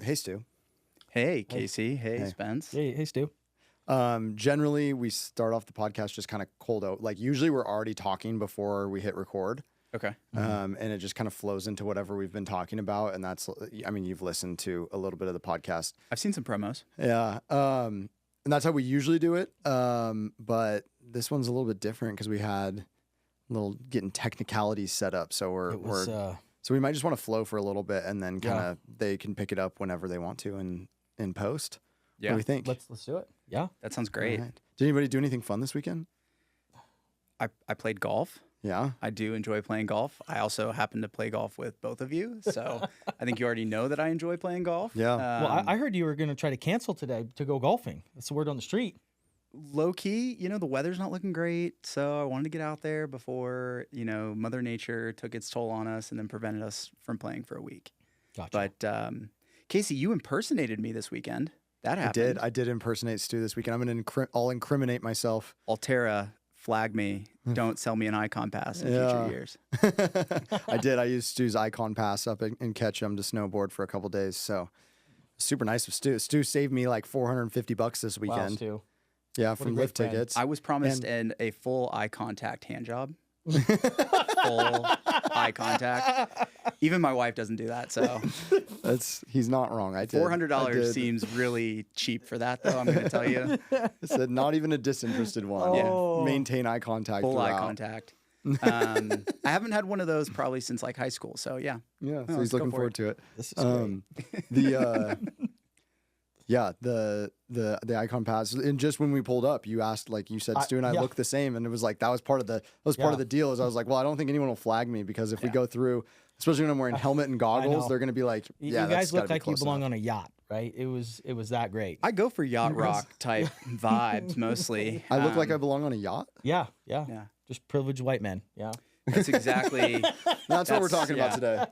Hey, Stu. Hey, Casey. Hey, Spence. Hey, Stu. Generally, we start off the podcast just kind of cold out. Like, usually we're already talking before we hit record. Okay. And it just kind of flows into whatever we've been talking about. And that's, I mean, you've listened to a little bit of the podcast. I've seen some promos. Yeah. And that's how we usually do it. But this one's a little bit different because we had getting technicalities set up. So so we might just want to flow for a little bit and then kind of they can pick it up whenever they want to in post. Yeah. What do we think? Let's do it. Yeah. That sounds great. Right. Did anybody do anything fun this weekend? I played golf. Yeah. I do enjoy playing golf. I also happen to play golf with both of you. So I think you already know that I enjoy playing golf. Yeah. Well, I heard you were going to try to cancel today to go golfing. That's the word on the street. Low key, the weather's not looking great. So I wanted to get out there before, Mother Nature took its toll on us and then prevented us from playing for a week. Gotcha. But Casey, you impersonated me this weekend. That happened. I did impersonate Stu this weekend. I'm going to I'll incriminate myself. Altera flagged me. Don't sell me an Icon Pass in future years. I did. I used Stu's Icon Pass up in Ketchum to snowboard for a couple days. So super nice of Stu. Stu saved me like $450 this weekend. Wow, Stu. Yeah, from lift friend. tickets. I was promised a full eye contact hand job. Full eye contact. Even my wife doesn't do that, so he's not wrong. I did. $400 seems really cheap for that, though. I'm going to tell you. I said not even a disinterested one. Oh. Yeah. Maintain eye contact. Full throughout. eye contact. I haven't had one of those probably since like high school. So yeah. Yeah. So let's he's go looking for forward to it. This is great. The Icon Pass, and just when we pulled up, you asked, like you said, Stu and I look the same, and it was like that was part of the deal. Is I was like, well, I don't think anyone will flag me because if we go through, especially when I'm wearing helmet and goggles, they're going to be like, yeah, you guys look like you belong enough. on a yacht, right? It was that great. I go for yacht rock type vibes mostly. I look like I belong on a yacht. Yeah. Yeah. Just privileged white men. Yeah. That's exactly. That's what we're talking about today.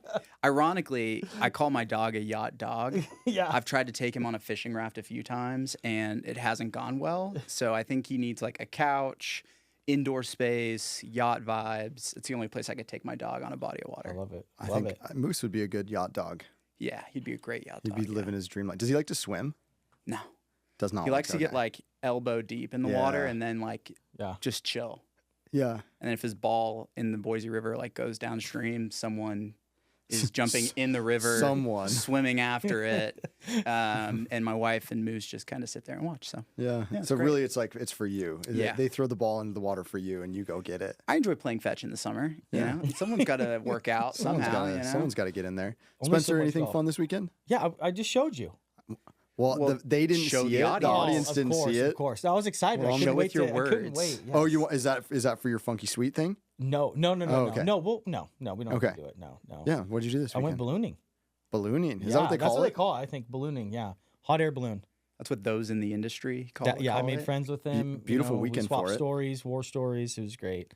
Ironically, I call my dog a yacht dog. Yeah. I've tried to take him on a fishing raft a few times, and it hasn't gone well. So I think he needs like a couch, indoor space, yacht vibes. It's the only place I could take my dog on a body of water. I love it. I think Moose would be a good yacht dog. Yeah, he'd be a great yacht dog. He'd be living his dream life. Does he like to swim? No. Does not. He likes to get like elbow deep in the water and then like just chill. Yeah. And then if his ball in the Boise River like goes downstream, someone is jumping in the river, swimming after it, and my wife and Moose just kind of sit there and watch. So so great. really, it's like it's for you. Yeah. They throw the ball into the water for you, and you go get it. I enjoy playing fetch in the summer. You know, someone's got to work out somehow. Someone's got to get in there. Only Spencer, so much anything golf. fun this weekend? Yeah, I just showed you. Well, they didn't show see the it. The audience of didn't course, see it. Of course, I was excited. Well, I couldn't show wait with your I couldn't words. wait. Oh, Yes. is that for your funky sweet thing? No, okay. no, we don't have to do it. No. Yeah, what did you do this I weekend? went ballooning. Ballooning? Is Yeah, that what they that's call what it? they call it. I think ballooning. Yeah, hot air balloon. That's what those in the industry call it. I made friends with him. Beautiful we weekend swapped for it. stories, war stories. It was great.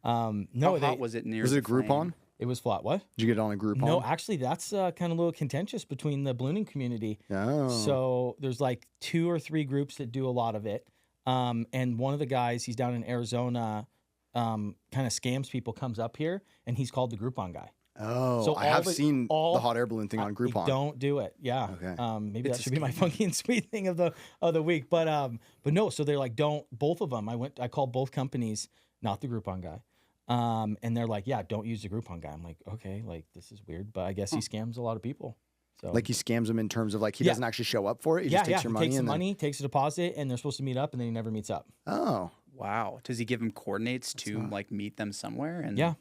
How hot was it near? Was it a the flame? Groupon? It was flat. What? Did you get it on a Groupon? No, actually, that's kind of a little contentious between the ballooning community. Oh. So there's like 2 or 3 groups that do a lot of it. And one of the guys, he's down in Arizona, kind of scams people, comes up here, and he's called the Groupon guy. Oh, So I have seen the hot air balloon thing on Groupon. Don't do it. Yeah. Okay. Maybe that should be my funky and sweet thing of the week. But no. So they're like, don't. Both of them. I called both companies, not the Groupon guy. And they're like, yeah, don't use the Groupon guy. I'm like, okay, like this is weird, but I guess he scams a lot of people. So Like he scams them in terms of like he doesn't actually show up for it. He just takes your money. He takes the and money, takes a deposit, and they're supposed to meet up, and then he never meets up. Oh. Wow. Does he give them coordinates to like meet them somewhere? And Yeah.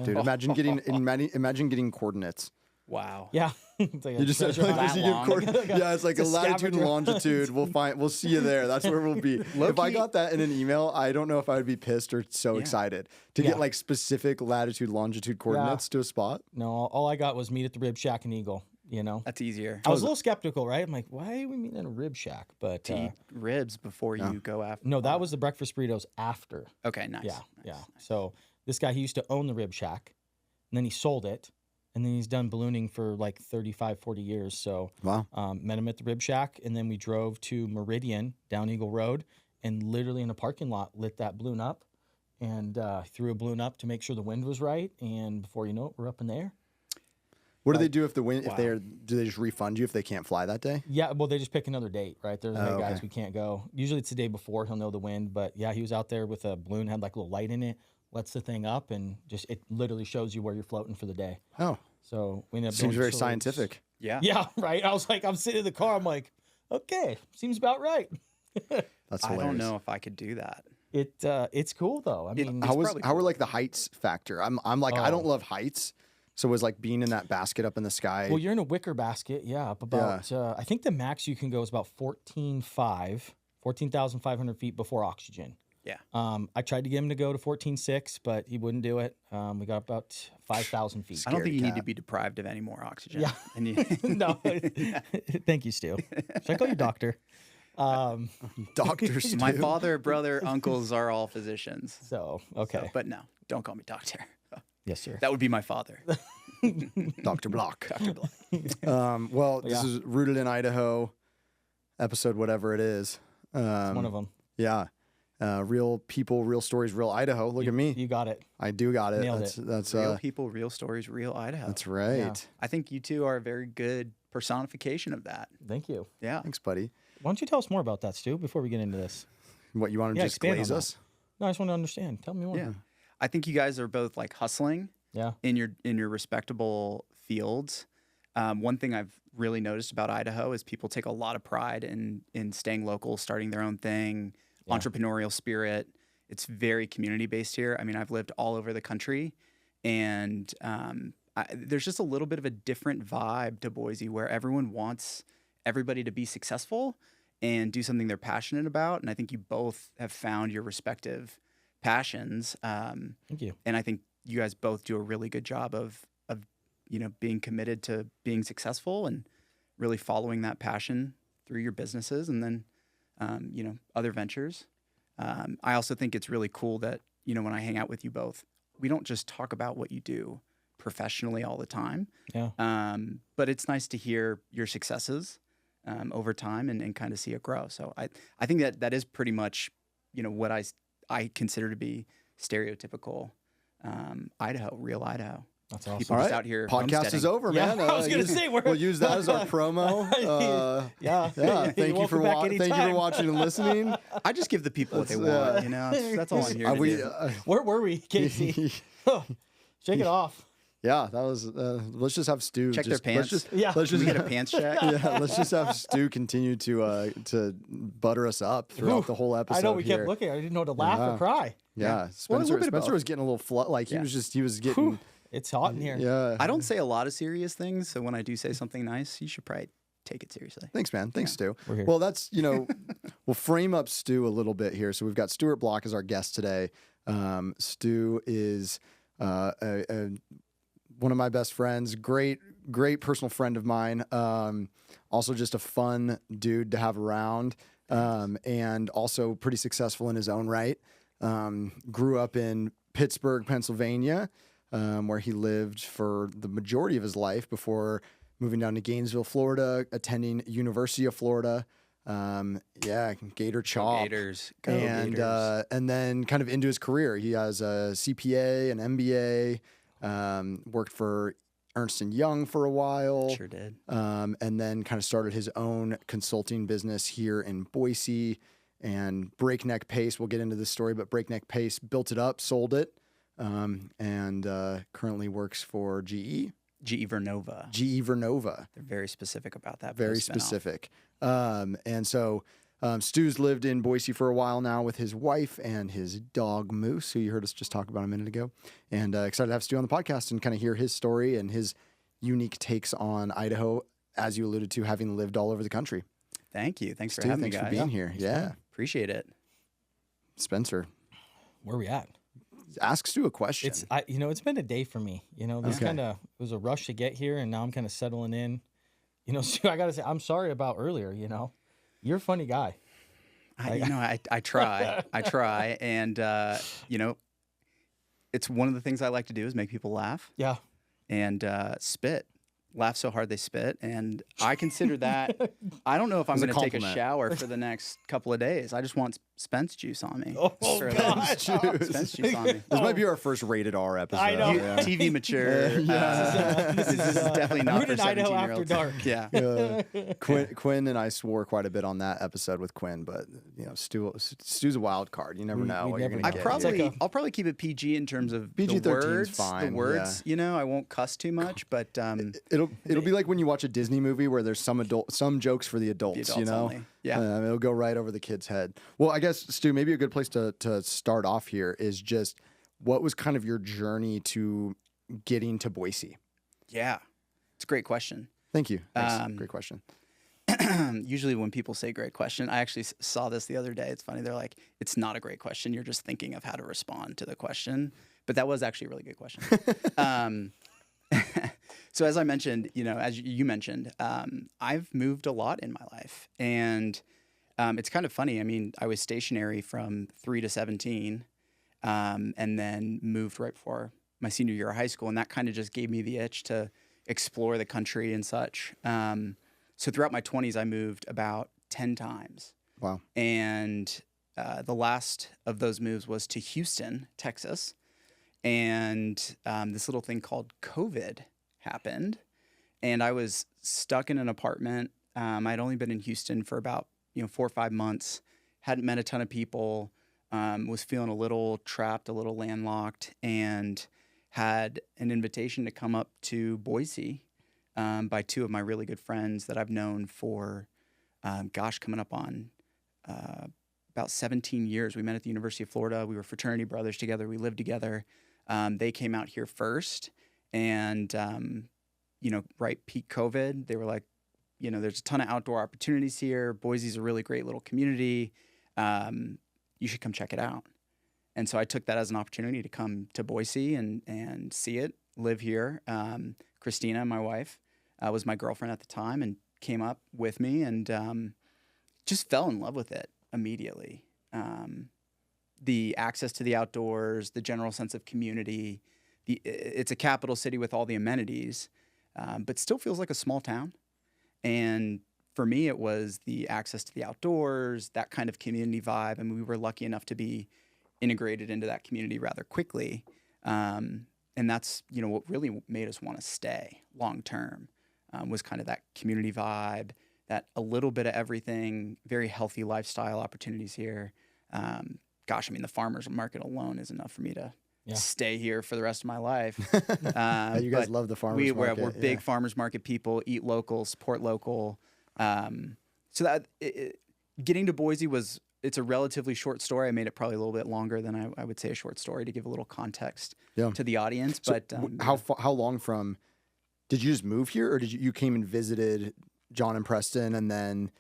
Dude, imagine getting coordinates. Wow. Yeah. It's like a You just treasure like, hunt. does he give coordinates? Yeah, it's like It's a a latitude and scavenger. longitude. We'll see you there. That's where we'll be. If I got that in an email, I don't know if I would be pissed or so excited to get like specific latitude, longitude coordinates to a spot. No, all I got was meet at the Rib Shack and Eagle. You know, That's easier. I was a little skeptical, right? I'm like, why are we meeting at a Rib Shack? But To eat ribs before you go after. no, that was the breakfast burritos after. Okay, nice. Yeah, nice. So this guy, he used to own the Rib Shack, and then he sold it, and then he's done ballooning for like 35, 40 years. So Wow. met him at the Rib Shack, and then we drove to Meridian down Eagle Road, and literally in a parking lot lit that balloon up, and threw a balloon up to make sure the wind was right, and before you know it, we're up in the air. What do they do if the wind? If do they just refund you if they can't fly that day? Yeah, well, they just pick another date, right? There's guys, we can't go. Usually it's the day before. He'll know the wind, but yeah, he was out there with a balloon, had like a little light in it, lets the thing up, and just it literally shows you where you're floating for the day. Oh, so we ended up seems very scientific. Yeah, yeah, right. I was like, I'm sitting in the car, I'm like, okay, seems about right. That's hilarious. I don't know if I could do that. It's cool though. I mean, how were like the heights factor? I'm like I don't love heights. So it was like being in that basket up in the sky. Well, you're in a wicker basket, yeah, up about, I think the max you can go is about 14,500 feet before oxygen. Yeah. I tried to get him to go to 14.6, but he wouldn't do it. We got about 5,000 feet. I don't think you need to be deprived of any more oxygen. Yeah. And you, No. Thank you, Stu. Should I call you doctor? Doctor Stu. My father, brother, uncles are all physicians. So, okay. So, but no, don't call me doctor. Yes, sir. That would be my father. Dr. Block. Dr. Block. Well, this is Rooted in Idaho, episode whatever it is. It's one of them. Yeah. Real people, real stories, real Idaho. Look at me. You got it. I do got it. Nailed That's real people, real stories, real Idaho. That's right. Yeah. I think you two are a very good personification of that. Thank you. Yeah. Thanks, buddy. Why don't you tell us more about that, Stu, before we get into this? What, you want to just expand glaze on us? that. No, I just want to understand. Tell me more. Yeah. I think you guys are both like hustling in your respectable fields. One thing I've really noticed about Idaho is people take a lot of pride in staying local, starting their own thing, entrepreneurial spirit. It's very community based here. I mean, I've lived all over the country, and there's just a little bit of a different vibe to Boise where everyone wants everybody to be successful and do something they're passionate about. And I think you both have found your respective passions. Thank you. And I think you guys both do a really good job of being committed to being successful and really following that passion through your businesses and then other ventures. I also think it's really cool that when I hang out with you both, we don't just talk about what you do professionally all the time. Yeah. But it's nice to hear your successes over time and kind of see it grow. So I think that is pretty much what I consider to be stereotypical Idaho, real Idaho. That's awesome. People just out here. Podcast is over, man. I was gonna say we'll use that as our promo. Yeah. Thank you for watching and listening. I just give the people what they want. That's all I'm here to do. Where were we, Casey? Shake it off. Yeah, that was. Let's just have Stu check their pants. Let's just get a pants check. Yeah, let's just have Stu continue to butter us up throughout the whole episode. I know we kept looking. I didn't know to laugh or cry. Yeah, Spencer was getting a little flood. Like he was getting. It's hot in here. Yeah, I don't say a lot of serious things, so when I do say something nice, you should probably take it seriously. Thanks, man. Thanks, Stu. Well, that's we'll frame up Stu a little bit here. So we've got Stuart Block as our guest today. Stu is one of my best friends, great personal friend of mine. Also just a fun dude to have around, and also pretty successful in his own right. Grew up in Pittsburgh, Pennsylvania, where he lived for the majority of his life before moving down to Gainesville, Florida, attending University of Florida. Gator Chop. Gators. Gators. And then kind of into his career. He has a CPA, an MBA, worked for Ernst & Young for a while. Sure did. And then kind of started his own consulting business here in Boise. And Breakneck Pace, we'll get into this story, but Breakneck Pace built it up, sold it, and currently works for GE. GE Vernova. GE Vernova. They're very specific about that. Very specific. And so Stu's lived in Boise for a while now with his wife and his dog Moose, who you heard us just talk about a minute ago. And excited to have Stu on the podcast and kind of hear his story and his unique takes on Idaho, as you alluded to, having lived all over the country. Thank you. Thanks Stu, for having me, guys. Thanks for being here. Yeah. Appreciate it. Spencer. Where are we at? Ask Stu a question. It's been a day for me. This it was a rush to get here, and now I'm kind of settling in. Stu, I gotta say, I'm sorry about earlier. You're a funny guy. I try. I try, and it's one of the things I like to do is make people laugh. Yeah. And spit. laugh so hard they spit. And I consider that, I don't know if I'm going to take a shower for the next couple of days. I just want Spence juice on me. Oh, God. Spence juice on me. This might be our first rated R episode. I know. TV mature. This is definitely not for 17-year-olds. Idaho After Dark. Yeah. Quinn and I swore quite a bit on that episode with Quinn, but Stu's a wild card. You never know what you're going to get. I'll probably keep it PG in terms of PG-13 the words. fine. The words, I won't cuss too much, but it'll be like when you watch a Disney movie where there's some jokes for the adults, only. Yeah. It'll go right over the kid's head. Well, I guess, Stu, maybe a good place to start off here is just what was kind of your journey to getting to Boise? Yeah. It's a great question. Thank you. Thanks. Great question. Usually when people say great question, I actually saw this the other day. It's funny. They're like, it's not a great question. You're just thinking of how to respond to the question. But that was actually a really good question. So as I mentioned, as you mentioned, I've moved a lot in my life. And it's kind of funny. I mean, I was stationary from 3 to 17 and then moved right before my senior year of high school. And that kind of just gave me the itch to explore the country and such. So throughout my 20s, I moved about 10 times. Wow. And the last of those moves was to Houston, Texas. And this little thing called COVID happened. And I was stuck in an apartment. I'd only been in Houston for about 4 or 5 months, hadn't met a ton of people, was feeling a little trapped, a little landlocked, and had an invitation to come up to Boise by 2 of my really good friends that I've known for, coming up on about 17 years. We met at the University of Florida. We were fraternity brothers together. We lived together. They came out here first, and, right peak COVID, they were like, there's a ton of outdoor opportunities here. Boise's a really great little community. You should come check it out. And so I took that as an opportunity to come to Boise and see it, live here. Christina, my wife, was my girlfriend at the time and came up with me and just fell in love with it immediately. The access to the outdoors, the general sense of community. It's a capital city with all the amenities, but still feels like a small town. And for me, it was the access to the outdoors, that kind of community vibe. I mean, we were lucky enough to be integrated into that community rather quickly. And that's, what really made us want to stay long term, was kind of that community vibe, that a little bit of everything, very healthy lifestyle opportunities here. The farmers market alone is enough for me to stay here for the rest of my life. You guys love the farmers market. We're big farmers market people, eat local, support local. So that getting to Boise it's a relatively short story. I made it probably a little bit longer than I would say a short story to give a little context to the audience. So but how long from, did you just move here, or did you came and visited John and Preston and then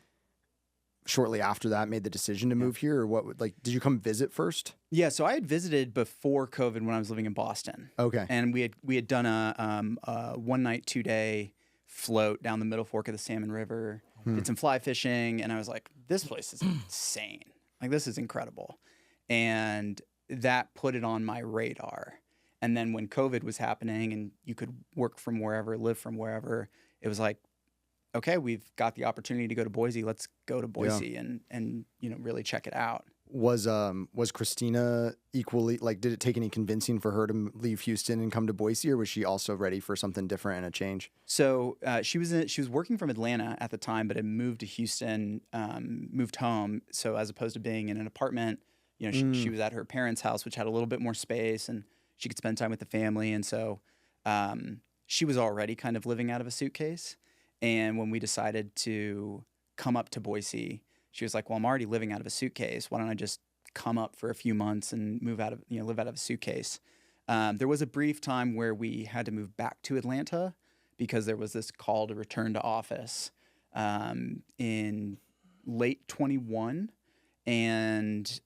shortly after that made the decision to move here, or what? Like, did you come visit first? Yeah, so I had visited before COVID when I was living in Boston. Okay, and we had done a 1 night 2 day float down the Middle Fork of the Salmon River. Did some fly fishing, and I was like, this place is insane. Like, this is incredible, and that put it on my radar. And then when COVID was happening, and you could work from wherever, live from wherever, it was like, okay, we've got the opportunity to go to Boise. Let's go to Boise and really check it out. Was Christina equally, like, did it take any convincing for her to leave Houston and come to Boise, or was she also ready for something different and a change? So she was working from Atlanta at the time, but had moved to Houston, moved home. So as opposed to being in an apartment, she was at her parents' house, which had a little bit more space, and she could spend time with the family. And so she was already kind of living out of a suitcase. And when we decided to come up to Boise, she was like, well, I'm already living out of a suitcase. Why don't I just come up for a few months and live out of a suitcase? There was a brief time where we had to move back to Atlanta because there was this call to return to office in late 21. And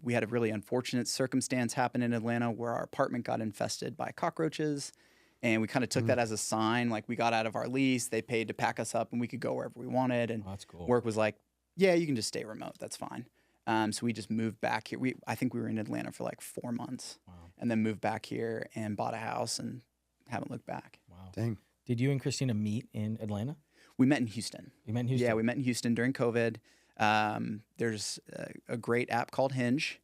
we had a really unfortunate circumstance happen in Atlanta where our apartment got infested by cockroaches. And we kind of took that as a sign, like we got out of our lease, they paid to pack us up and we could go wherever we wanted. And that's cool. Work was like, yeah, you can just stay remote. That's fine. So we just moved back here. I think we were in Atlanta for like 4 months and then moved back here and bought a house and haven't looked back. Wow. Dang. Did you and Christina meet in Atlanta? We met in Houston. You met in Houston? Yeah, we met in Houston during COVID. There's a great app called Hinge.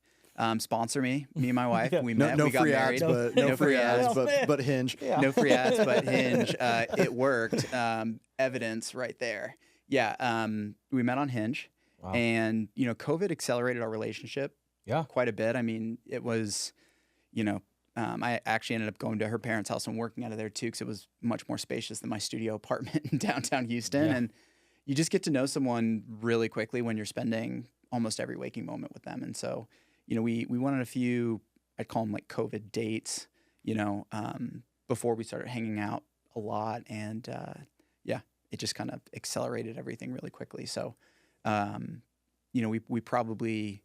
Sponsor me and my wife. We met. No we got free married. ads, but no free ads, but Hinge. Yeah. No free ads, but Hinge. It worked. Evidence right there. Yeah. We met on Hinge, and COVID accelerated our relationship. Quite a bit. I mean, it was, I actually ended up going to her parents' house and working out of there too, because it was much more spacious than my studio apartment in downtown Houston. And you just get to know someone really quickly when you're spending almost every waking moment with them. And so, we went on a few, I'd call them like COVID dates, before we started hanging out a lot. And it just kind of accelerated everything really quickly. So, we probably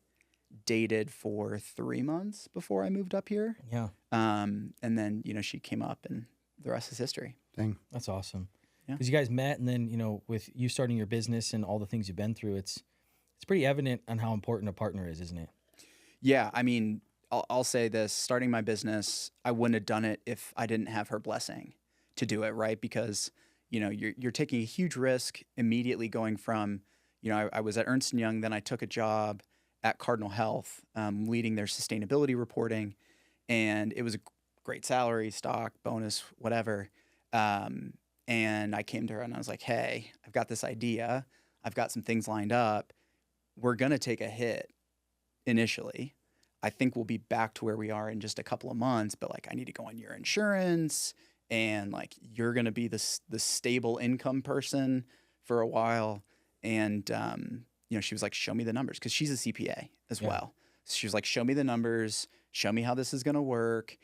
dated for 3 months before I moved up here. Yeah. And then, she came up and the rest is history. Dang. That's awesome. Yeah. Because you guys met, and then, with you starting your business and all the things you've been through, it's pretty evident on how important a partner is, isn't it? Yeah. I mean, I'll say this, starting my business, I wouldn't have done it if I didn't have her blessing to do it, right? Because, you're taking a huge risk immediately going from, I was at Ernst & Young, then I took a job at Cardinal Health, leading their sustainability reporting. And it was a great salary, stock, bonus, whatever. And I came to her and I was like, hey, I've got this idea. I've got some things lined up. We're going to take a hit initially. I think we'll be back to where we are in just a couple of months, but I need to go on your insurance, and you're going to be the stable income person for a while. And, she was like, show me the numbers, because she's a CPA as well. So she was like, show me the numbers, show me how this is going to work.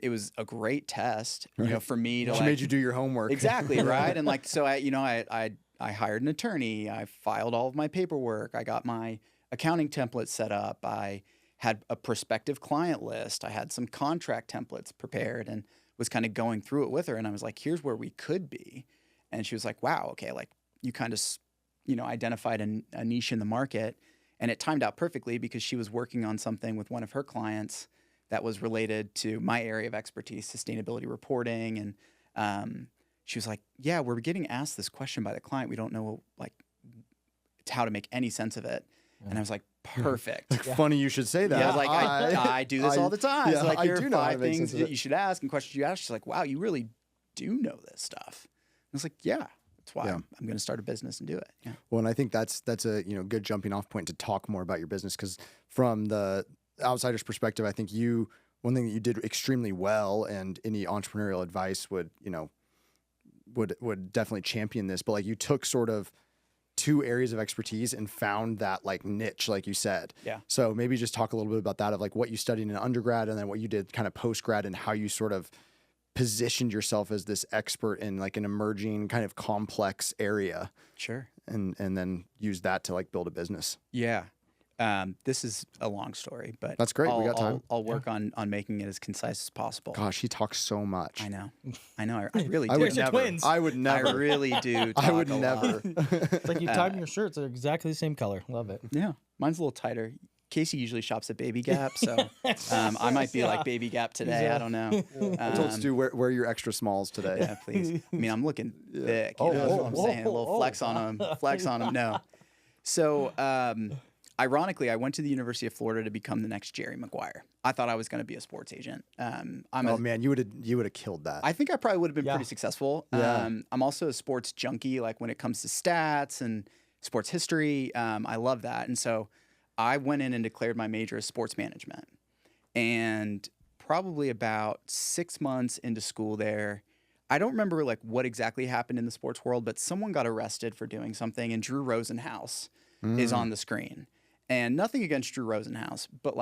It was a great test, for me to She made you do your homework. Exactly. Right. And so I hired an attorney. I filed all of my paperwork. I got my accounting templates set up. I had a prospective client list. I had some contract templates prepared and was kind of going through it with her. And I was like, here's where we could be. And she was like, wow, okay. You kind of, identified a niche in the market, and it timed out perfectly because she was working on something with one of her clients that was related to my area of expertise, sustainability reporting. And she was like, yeah, we're getting asked this question by the client. We don't know how to make any sense of it. Yeah. And I was like, perfect. Funny you should say that. Yeah, I was like, I do this all the time. Yeah, so here are 5 things that you should ask and questions you ask. She's like, wow, you really do know this stuff. I was like, yeah. That's why I'm going to start a business and do it. Yeah. Well, and I think that's a good jumping off point to talk more about your business, because from the outsider's perspective, I think one thing that you did extremely well, and any entrepreneurial advice would definitely champion this. But you took sort of 2 areas of expertise and found that niche, like you said. Yeah. So maybe just talk a little bit about that, of what you studied in undergrad and then what you did kind of post grad, and how you sort of positioned yourself as this expert in an emerging kind of complex area. Sure. And then use that to build a business. Yeah. This is a long story, but that's great. We got time. I'll work on making it as concise as possible. Gosh, he talks so much. I know. I really do. I would never. Twins. I would never. I really do. Talk I would a never. It's like you tied your shirts are exactly the same color. Love it. Yeah. Mine's a little tighter. Casey usually shops at Baby Gap, so I might be like Baby Gap today. I don't know. I told Stu, wear your extra smalls today. Yeah, please. I mean, I'm looking thick. That's what I'm saying. A little flex on them. Flex on them. No. So, ironically, I went to the University of Florida to become the next Jerry Maguire. I thought I was going to be a sports agent. Man, you would have killed that. I think I probably would have been pretty successful. Yeah. I'm also a sports junkie. When it comes to stats and sports history, I love that. And so I went in and declared my major as sports management. And probably about 6 months into school there, I don't remember what exactly happened in the sports world, but someone got arrested for doing something, and Drew Rosenhaus is on the screen. And nothing against Drew Rosenhaus, but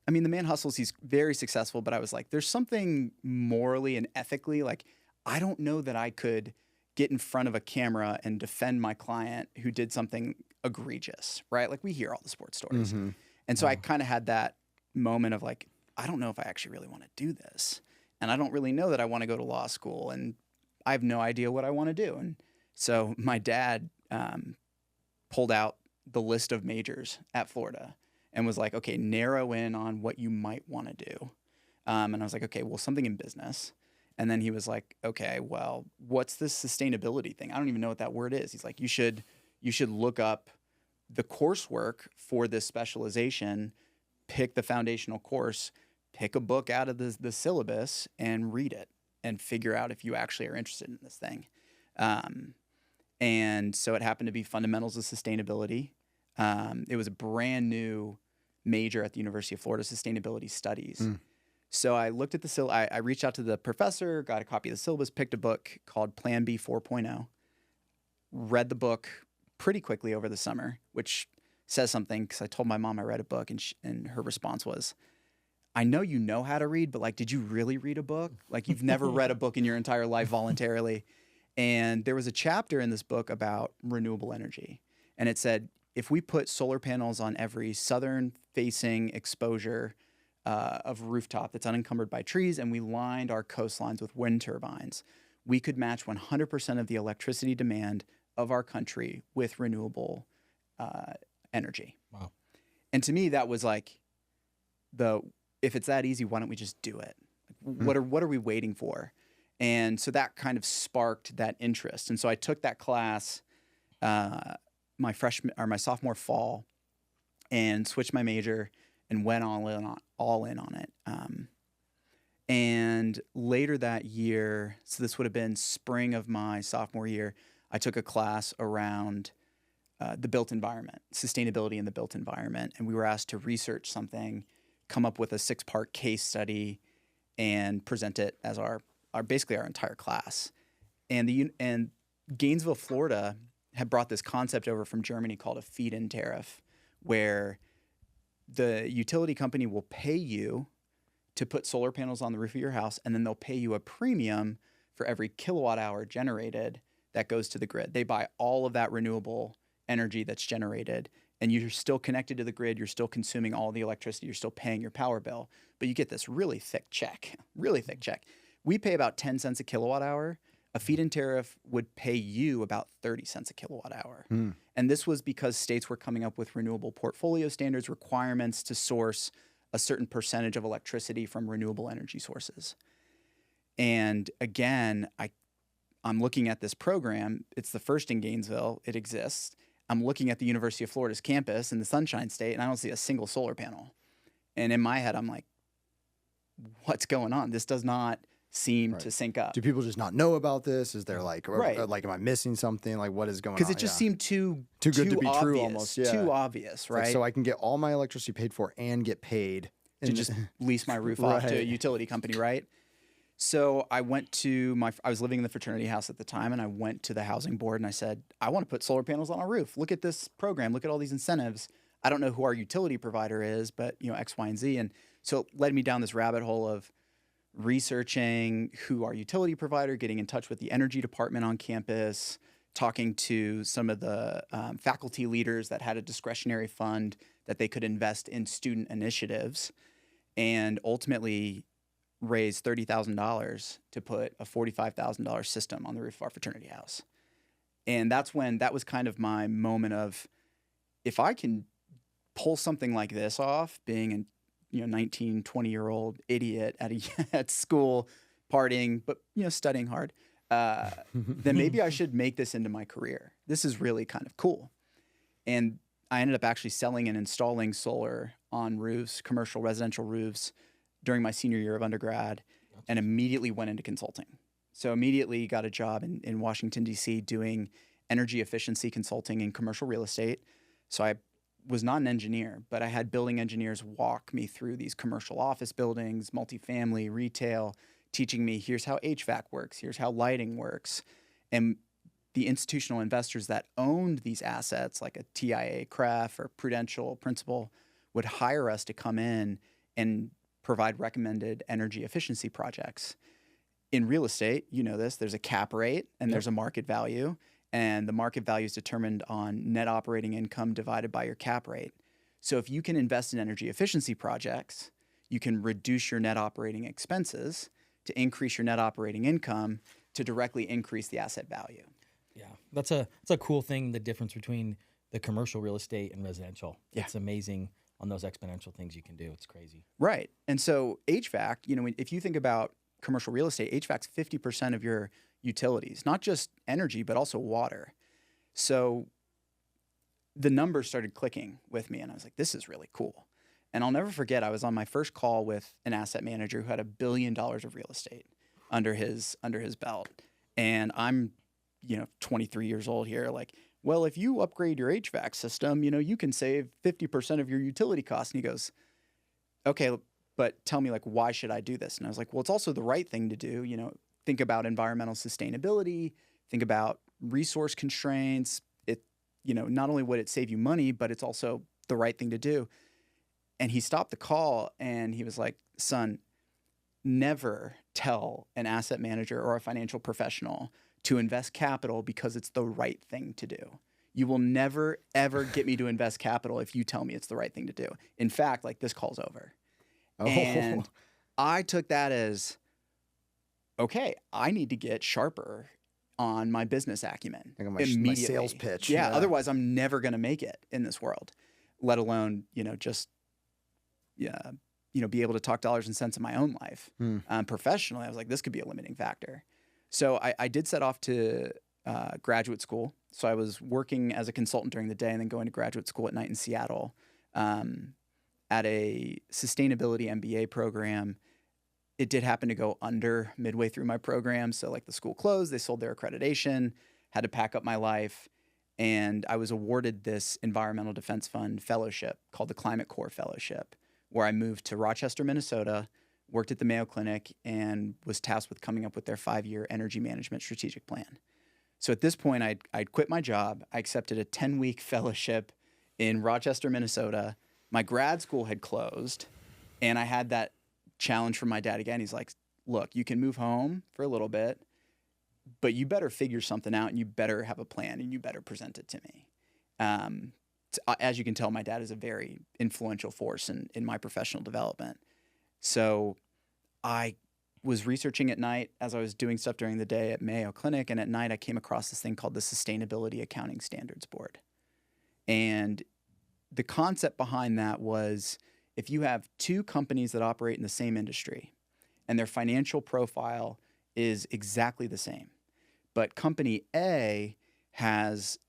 the man hustles, he's very successful, but I was like, there's something morally and ethically, I don't know that I could get in front of a camera and defend my client who did something egregious, right? We hear all the sports stories. Mm-hmm. And so I kind of had that moment of I don't know if I actually really want to do this. And I don't really know that I want to go to law school, and I have no idea what I want to do. And so my dad pulled out the list of majors at Florida and was like, okay, narrow in on what you might want to do. And I was like, okay, well, something in business. And then he was like, okay, well, what's this sustainability thing? I don't even know what that word is. He's like, you should look up the coursework for this specialization, pick the foundational course, pick a book out of the syllabus and read it and figure out if you actually are interested in this thing. And so it happened to be Fundamentals of Sustainability. It was a brand new major at the University of Florida, Sustainability Studies. So I looked at the I reached out to the professor, got a copy of the syllabus, picked a book called Plan B 4.0, read the book pretty quickly over the summer, which says something because I told my mom I read a book, and her response was, I know you know how to read, but like, did you really read a book? Like, you've never read a book in your entire life voluntarily. And there was a chapter in this book about renewable energy. And it said, if we put solar panels on every southern facing exposure of rooftop that's unencumbered by trees, and we lined our coastlines with wind turbines, we could match 100% of the electricity demand of our country with renewable energy. Wow. And to me, that was like, if it's that easy, why don't we just do it? What are we waiting for? And so that kind of sparked that interest. And so I took that class my sophomore fall and switched my major and went all in on it. And later that year, so this would have been spring of my sophomore year, I took a class around the built environment, sustainability in the built environment. And we were asked to research something, come up with a 6-part case study, and present it as our basically our entire class. And Gainesville, Florida had brought this concept over from Germany called a feed-in tariff, where the utility company will pay you to put solar panels on the roof of your house, and then they'll pay you a premium for every kilowatt hour generated that goes to the grid. They buy all of that renewable energy that's generated, and you're still connected to the grid. You're still consuming all the electricity. You're still paying your power bill, but you get this really thick check. We pay about 10 cents a kilowatt hour. A feed-in tariff would pay you about 30 cents a kilowatt hour. And this was because states were coming up with renewable portfolio standards, requirements to source a certain percentage of electricity from renewable energy sources. And again, I'm looking at this program. It's the first in Gainesville. It exists. I'm looking at the University of Florida's campus in the Sunshine State, and I don't see a single solar panel. And in my head, I'm like, what's going on? This does not seem to sync up. Do people just not know about this? Is there like, like, am I missing something? Like, what is going on? Because it just seemed too good to be obvious, true almost. Yeah. Too obvious, right? Like, so I can get all my electricity paid for and get paid. To just lease my roof off to a utility company, right? So I went to I was living in the fraternity house at the time, and I went to the housing board and I said, I want to put solar panels on our roof. Look at this program. Look at all these incentives. I don't know who our utility provider is, but X, Y, and Z. And so it led me down this rabbit hole of researching who our utility provider, getting in touch with the energy department on campus, talking to some of the faculty leaders that had a discretionary fund that they could invest in student initiatives, and ultimately raised $30,000 to put a $45,000 system on the roof of our fraternity house. And that was kind of my moment of, if I can pull something like this off, being an 19, 20-year-old idiot at school, partying, but studying hard, then maybe I should make this into my career. This is really kind of cool. And I ended up actually selling and installing solar on roofs, commercial residential roofs, during my senior year of undergrad, and immediately went into consulting. So immediately got a job in Washington, D.C. doing energy efficiency consulting in commercial real estate. So I was not an engineer, but I had building engineers walk me through these commercial office buildings, multifamily, retail, teaching me, here's how HVAC works, here's how lighting works. And the institutional investors that owned these assets, like a TIA, CREF, or Prudential, Principal, would hire us to come in and provide recommended energy efficiency projects. In real estate, there's a cap rate and there's a market value, and the market value is determined on net operating income divided by your cap rate. So if you can invest in energy efficiency projects, you can reduce your net operating expenses to increase your net operating income to directly increase the asset value. Yeah, that's a cool thing, the difference between the commercial real estate and residential. Yeah. It's amazing on those exponential things you can do. It's crazy. Right. And so HVAC, if you think about commercial real estate, HVAC's 50% of your utilities, not just energy, but also water. So the numbers started clicking with me, and I was like, this is really cool. And I'll never forget, I was on my first call with an asset manager who had $1 billion of real estate under his belt. And I'm, 23 years old here, like, well, if you upgrade your HVAC system, you can save 50% of your utility costs. And he goes, okay, but tell me, like, why should I do this? And I was like, well, it's also the right thing to do. Think about environmental sustainability, think about resource constraints. Not only would it save you money, but it's also the right thing to do. And he stopped the call and he was like, son, never tell an asset manager or a financial professional to invest capital because it's the right thing to do. You will never, ever get me to invest capital if you tell me it's the right thing to do. In fact, like, this call's over. Oh. And I took that as, okay, I need to get sharper on my business acumen. Like my sales pitch. Yeah, otherwise I'm never going to make it in this world, let alone, be able to talk dollars and cents in my own life. Professionally, I was like, this could be a limiting factor. So I did set off to graduate school. So I was working as a consultant during the day and then going to graduate school at night in Seattle at a sustainability MBA program. It did happen to go under midway through my program. So like the school closed, they sold their accreditation, had to pack up my life. And I was awarded this Environmental Defense Fund fellowship called the Climate Corps Fellowship, where I moved to Rochester, Minnesota, worked at the Mayo Clinic, and was tasked with coming up with their 5-year energy management strategic plan. So at this point, I'd quit my job. I accepted a 10-week fellowship in Rochester, Minnesota. My grad school had closed, and I had that challenge from my dad again. He's like, look, you can move home for a little bit, but you better figure something out and you better have a plan and you better present it to me. As you can tell, my dad is a very influential force in my professional development. So I was researching at night as I was doing stuff during the day at Mayo Clinic. And at night I came across this thing called the Sustainability Accounting Standards Board. And the concept behind that was, if you have two companies that operate in the same industry and their financial profile is exactly the same, but company A has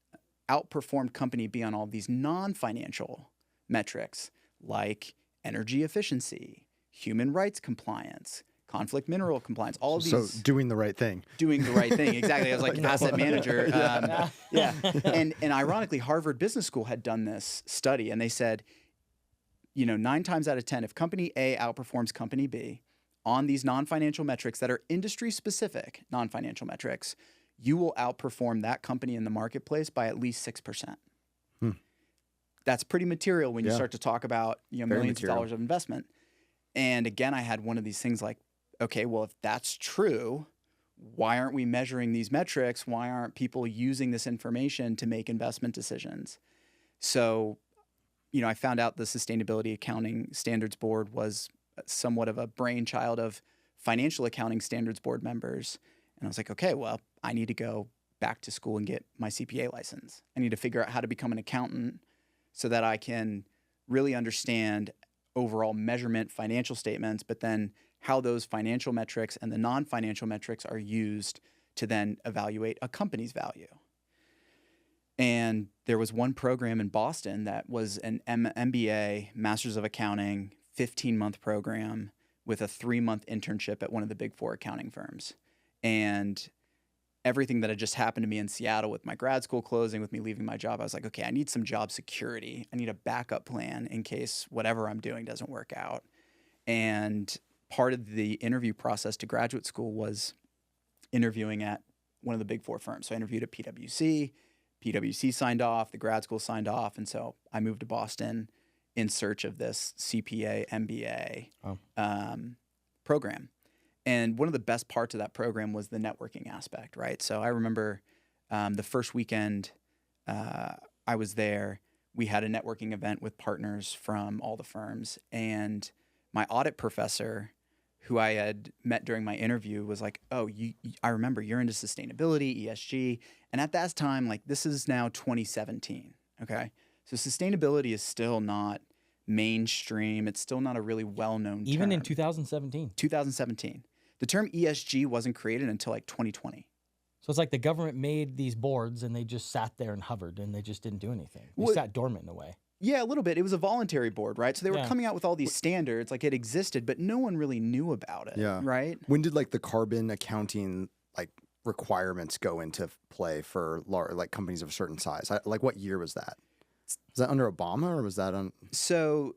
outperformed company B on all these non-financial metrics like energy efficiency, human rights compliance, conflict mineral compliance, all of these. So doing the right thing. Doing the right thing, exactly. I was like asset manager. Yeah. And ironically, Harvard Business School had done this study, and they said, 9 times out of 10, if company A outperforms company B on these non-financial metrics that are industry-specific non-financial metrics, you will outperform that company in the marketplace by at least 6%. That's pretty material when you start to talk about millions of dollars of investment. And again, I had one of these things like, okay, well, if that's true, why aren't we measuring these metrics? Why aren't people using this information to make investment decisions? So, I found out the Sustainability Accounting Standards Board was somewhat of a brainchild of Financial Accounting Standards Board members. And I was like, okay, well, I need to go back to school and get my CPA license. I need to figure out how to become an accountant so that I can really understand overall measurement, financial statements, but then how those financial metrics and the non-financial metrics are used to then evaluate a company's value. And there was one program in Boston that was an MBA, Masters of Accounting, 15-month program with a 3-month internship at one of the big 4 accounting firms. And everything that had just happened to me in Seattle with my grad school closing, with me leaving my job, I was like, okay, I need some job security. I need a backup plan in case whatever I'm doing doesn't work out. And part of the interview process to graduate school was interviewing at one of the big 4 firms. So I interviewed at PwC. PwC signed off, the grad school signed off. And so I moved to Boston in search of this CPA MBA program. And one of the best parts of that program was the networking aspect, right? So I remember the first weekend I was there, we had a networking event with partners from all the firms. And my audit professor, who I had met during my interview, was like, oh, I remember you're into sustainability, ESG. And at that time, like, this is now 2017, okay? So sustainability is still not mainstream. It's still not a really well-known term. Even in 2017. 2017. The term ESG wasn't created until like 2020. So it's like the government made these boards and they just sat there and hovered and they just didn't do anything. They sat dormant in a way. Yeah, a little bit. It was a voluntary board, right? So they were coming out with all these standards, like it existed, but no one really knew about it, right? When did like the carbon accounting like requirements go into play for like companies of a certain size? Like what year was that? Was that under Obama or was that on? So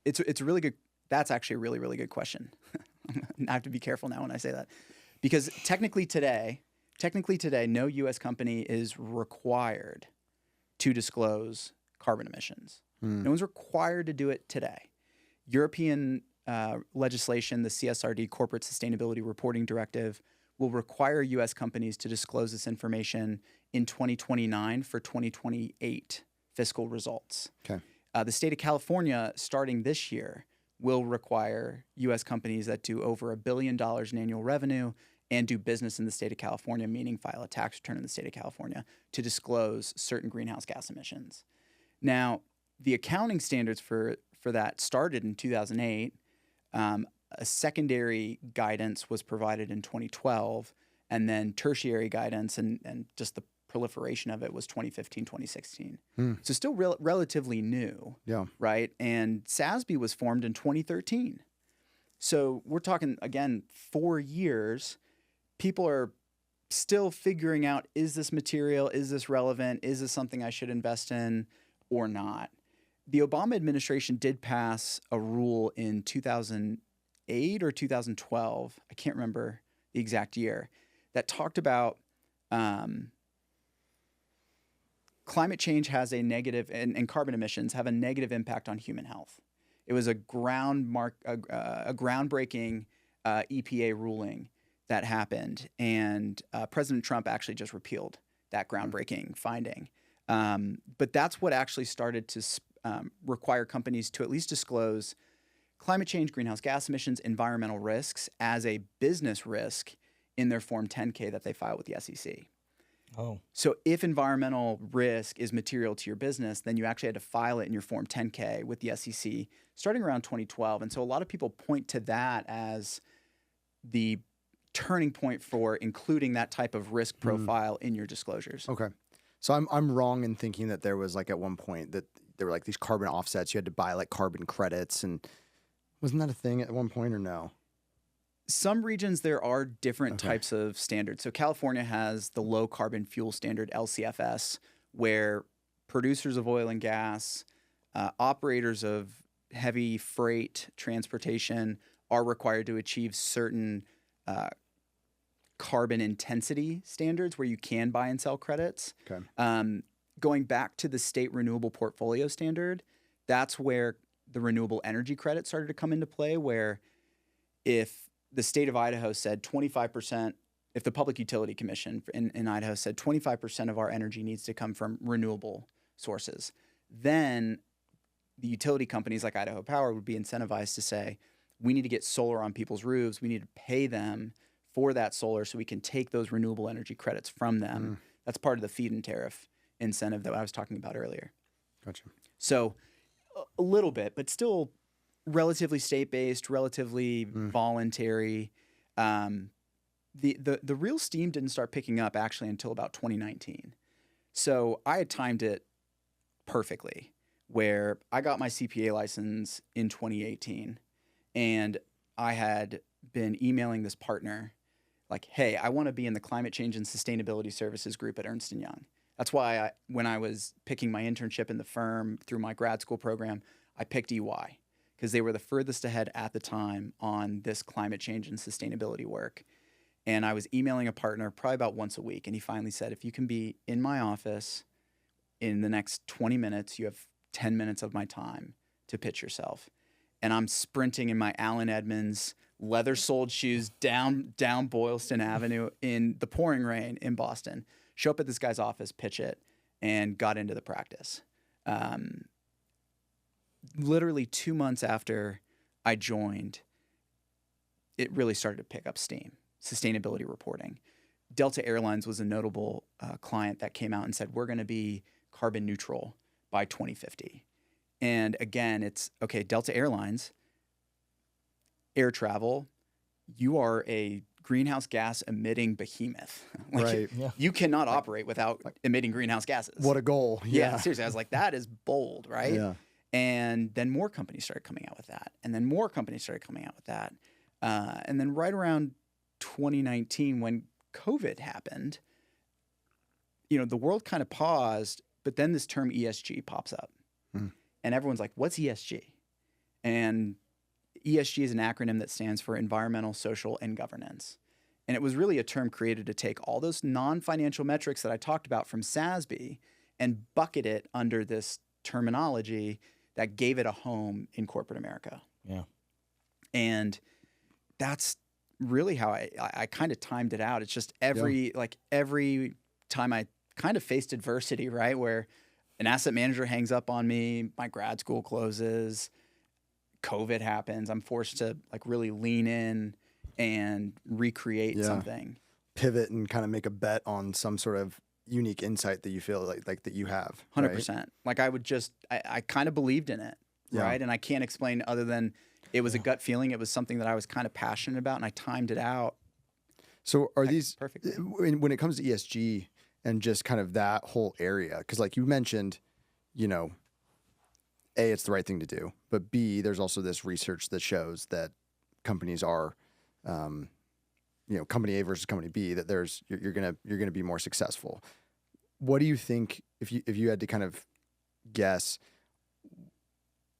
it's a really good. That's actually a really, really good question. I have to be careful now when I say that, because technically today, no U.S. company is required to disclose carbon emissions. No one's required to do it today. European legislation, the CSRD, Corporate Sustainability Reporting Directive, will require U.S. companies to disclose this information in 2029 for 2028 fiscal results. Okay. The state of California, starting this year, will require U.S. companies that do over $1 billion in annual revenue and do business in the state of California, meaning file a tax return in the state of California, to disclose certain greenhouse gas emissions. Now, the accounting standards for that started in 2008. A secondary guidance was provided in 2012, and then tertiary guidance and just the proliferation of it was 2015, 2016. So still relatively new, right? And SASB was formed in 2013. So we're talking, again, 4 years. People are still figuring out, is this material, is this relevant, is this something I should invest in or not? The Obama administration did pass a rule in 2008 or 2012, I can't remember the exact year, that talked about climate change has a negative, and carbon emissions have a negative impact on human health. It was a groundbreaking EPA ruling that happened, and President Trump actually just repealed that groundbreaking finding. But that's what actually started to require companies to at least disclose climate change, greenhouse gas emissions, environmental risks as a business risk in their Form 10-K that they file with the SEC. Oh. So if environmental risk is material to your business, then you actually had to file it in your Form 10-K with the SEC starting around 2012. And so a lot of people point to that as the turning point for including that type of risk profile in your disclosures. Okay. So I'm wrong in thinking that there was like at one point that there were like these carbon offsets. You had to buy like carbon credits, and wasn't that a thing at one point or no? Some regions, there are different types of standards. So California has the low carbon fuel standard, LCFS, where producers of oil and gas, operators of heavy freight transportation are required to achieve certain carbon intensity standards where you can buy and sell credits. Okay. Going back to the state renewable portfolio standard, that's where the renewable energy credit started to come into play, where if the state of Idaho said 25%, if the Public Utility Commission in Idaho said 25% of our energy needs to come from renewable sources, then the utility companies like Idaho Power would be incentivized to say, we need to get solar on people's roofs. We need to pay them for that solar so we can take those renewable energy credits from them. That's part of the feed-in tariff incentive that I was talking about earlier. Gotcha. So a little bit, but still relatively state-based, relatively voluntary. The real steam didn't start picking up actually until about 2019. So I had timed it perfectly, where I got my CPA license in 2018, and I had been emailing this partner like, hey, I want to be in the climate change and sustainability services group at Ernst & Young. That's why when I was picking my internship in the firm through my grad school program, I picked EY because they were the furthest ahead at the time on this climate change and sustainability work. And I was emailing a partner probably about once a week, and he finally said, if you can be in my office in the next 20 minutes, you have 10 minutes of my time to pitch yourself. And I'm sprinting in my Allen Edmonds leather-soled shoes down Boylston Avenue in the pouring rain in Boston. Show up at this guy's office, pitch it, and got into the practice. Literally 2 months after I joined, it really started to pick up steam. Sustainability reporting. Delta Airlines was a notable client that came out and said, we're going to be carbon neutral by 2050. And again, it's, okay, Delta Airlines, air travel, you are a greenhouse gas emitting behemoth. Like, right. Yeah. you cannot operate without emitting greenhouse gases. What a goal. Yeah, seriously. I was like, that is bold, right? Yeah. And then more companies started coming out with that. And then more companies started coming out with that. And then right around 2019, when COVID happened, the world kind of paused, but then this term ESG pops up. And everyone's like, what's ESG? And ESG is an acronym that stands for environmental, social, and governance. And it was really a term created to take all those non-financial metrics that I talked about from SASB and bucket it under this terminology that gave it a home in corporate America. Yeah. And that's really how I kind of timed it out. It's just every time I kind of faced adversity, right, where an asset manager hangs up on me, my grad school closes, COVID happens, I'm forced to really lean in and recreate something. Pivot and kind of make a bet on some sort of unique insight that you feel like that you have. 100%. Right? Like I kind of believed in it, right? And I can't explain other than it was a gut feeling. It was something that I was kind of passionate about, and I timed it out. So are these perfect? When it comes to ESG and just kind of that whole area, because like you mentioned, A, it's the right thing to do, but B, there's also this research that shows that companies are, company A versus company B, that you're gonna be more successful. What do you think, if you had to kind of guess,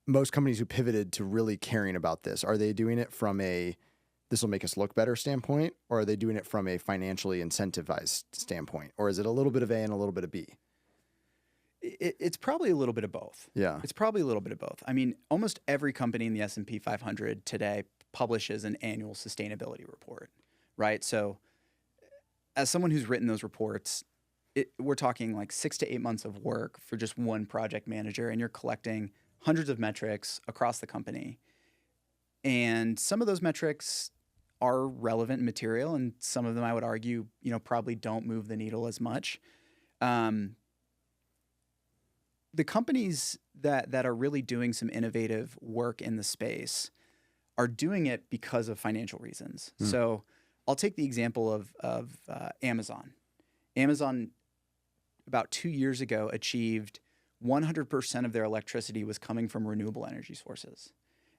most companies who pivoted to really caring about this, are they doing it from a this will make us look better standpoint, or are they doing it from a financially incentivized standpoint, or is it a little bit of A and a little bit of B? It's probably a little bit of both. Yeah. It's probably a little bit of both. I mean, almost every company in the S&P 500 today publishes an annual sustainability report, right? So as someone who's written those reports, we're talking like 6 to 8 months of work for just one project manager, and you're collecting hundreds of metrics across the company. And some of those metrics are relevant material, and some of them I would argue, probably don't move the needle as much. The companies that are really doing some innovative work in the space are doing it because of financial reasons. So I'll take the example of Amazon. Amazon, about 2 years ago, achieved 100% of their electricity was coming from renewable energy sources.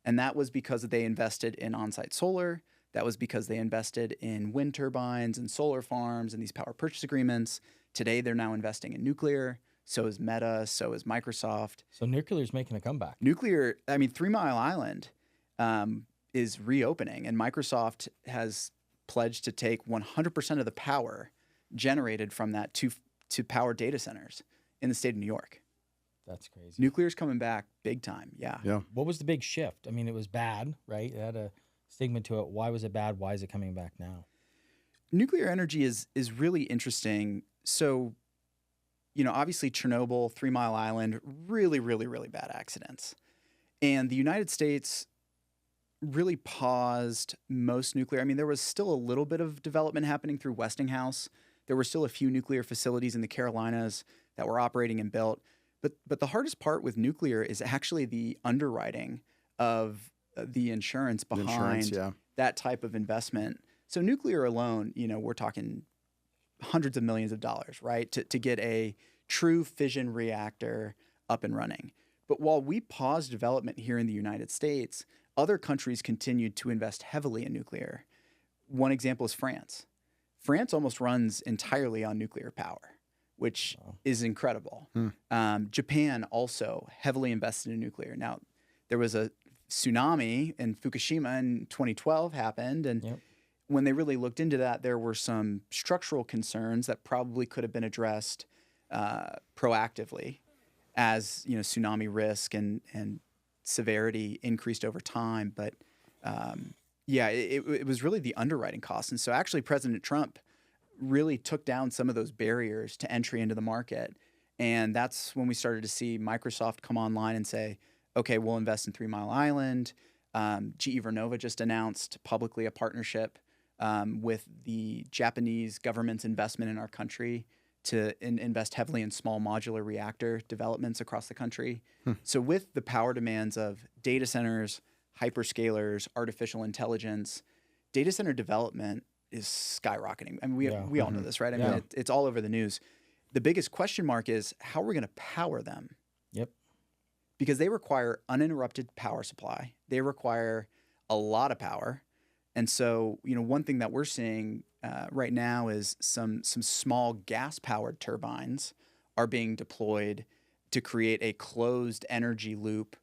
And that was because they invested in on-site solar. That was because they invested in wind turbines and solar farms and these power purchase agreements. Today, they're now investing in nuclear. So is Meta, so is Microsoft. So nuclear is making a comeback. 3 Mile Island is reopening, and Microsoft has pledged to take 100% of the power generated from that to power data centers in the state of New York. That's crazy. Nuclear's coming back big time, yeah. What was the big shift? I mean, it was bad, right? It had a stigma to it. Why was it bad? Why is it coming back now? Nuclear energy is really interesting. So, obviously Chernobyl, 3 Mile Island, really, really, really bad accidents. And the United States really paused most nuclear. I mean, there was still a little bit of development happening through Westinghouse. There were still a few nuclear facilities in the Carolinas that were operating and built. But the hardest part with nuclear is actually the underwriting of the insurance behind that type of investment. So nuclear alone, we're talking hundreds of millions of dollars, right, to get a true fission reactor up and running. But while we paused development here in the United States, other countries continued to invest heavily in nuclear. One example is France. France almost runs entirely on nuclear power, which is incredible. Japan also heavily invested in nuclear. Now, there was a tsunami in Fukushima in 2012 happened, and when they really looked into that, there were some structural concerns that probably could have been addressed proactively as tsunami risk and severity increased over time. But it was really the underwriting costs. And so actually President Trump really took down some of those barriers to entry into the market. And that's when we started to see Microsoft come online and say, okay, we'll invest in 3 Mile Island. GE Vernova just announced publicly a partnership with the Japanese government's investment in our country to invest heavily in small modular reactor developments across the country. So with the power demands of data centers, hyperscalers, artificial intelligence, data center development is skyrocketing. I mean, we all know this, right? I mean, it's all over the news. The biggest question mark is how are we going to power them? Yep. Because they require uninterrupted power supply. They require a lot of power. And so, one thing that we're seeing right now is some small gas-powered turbines are being deployed to create a closed energy loop.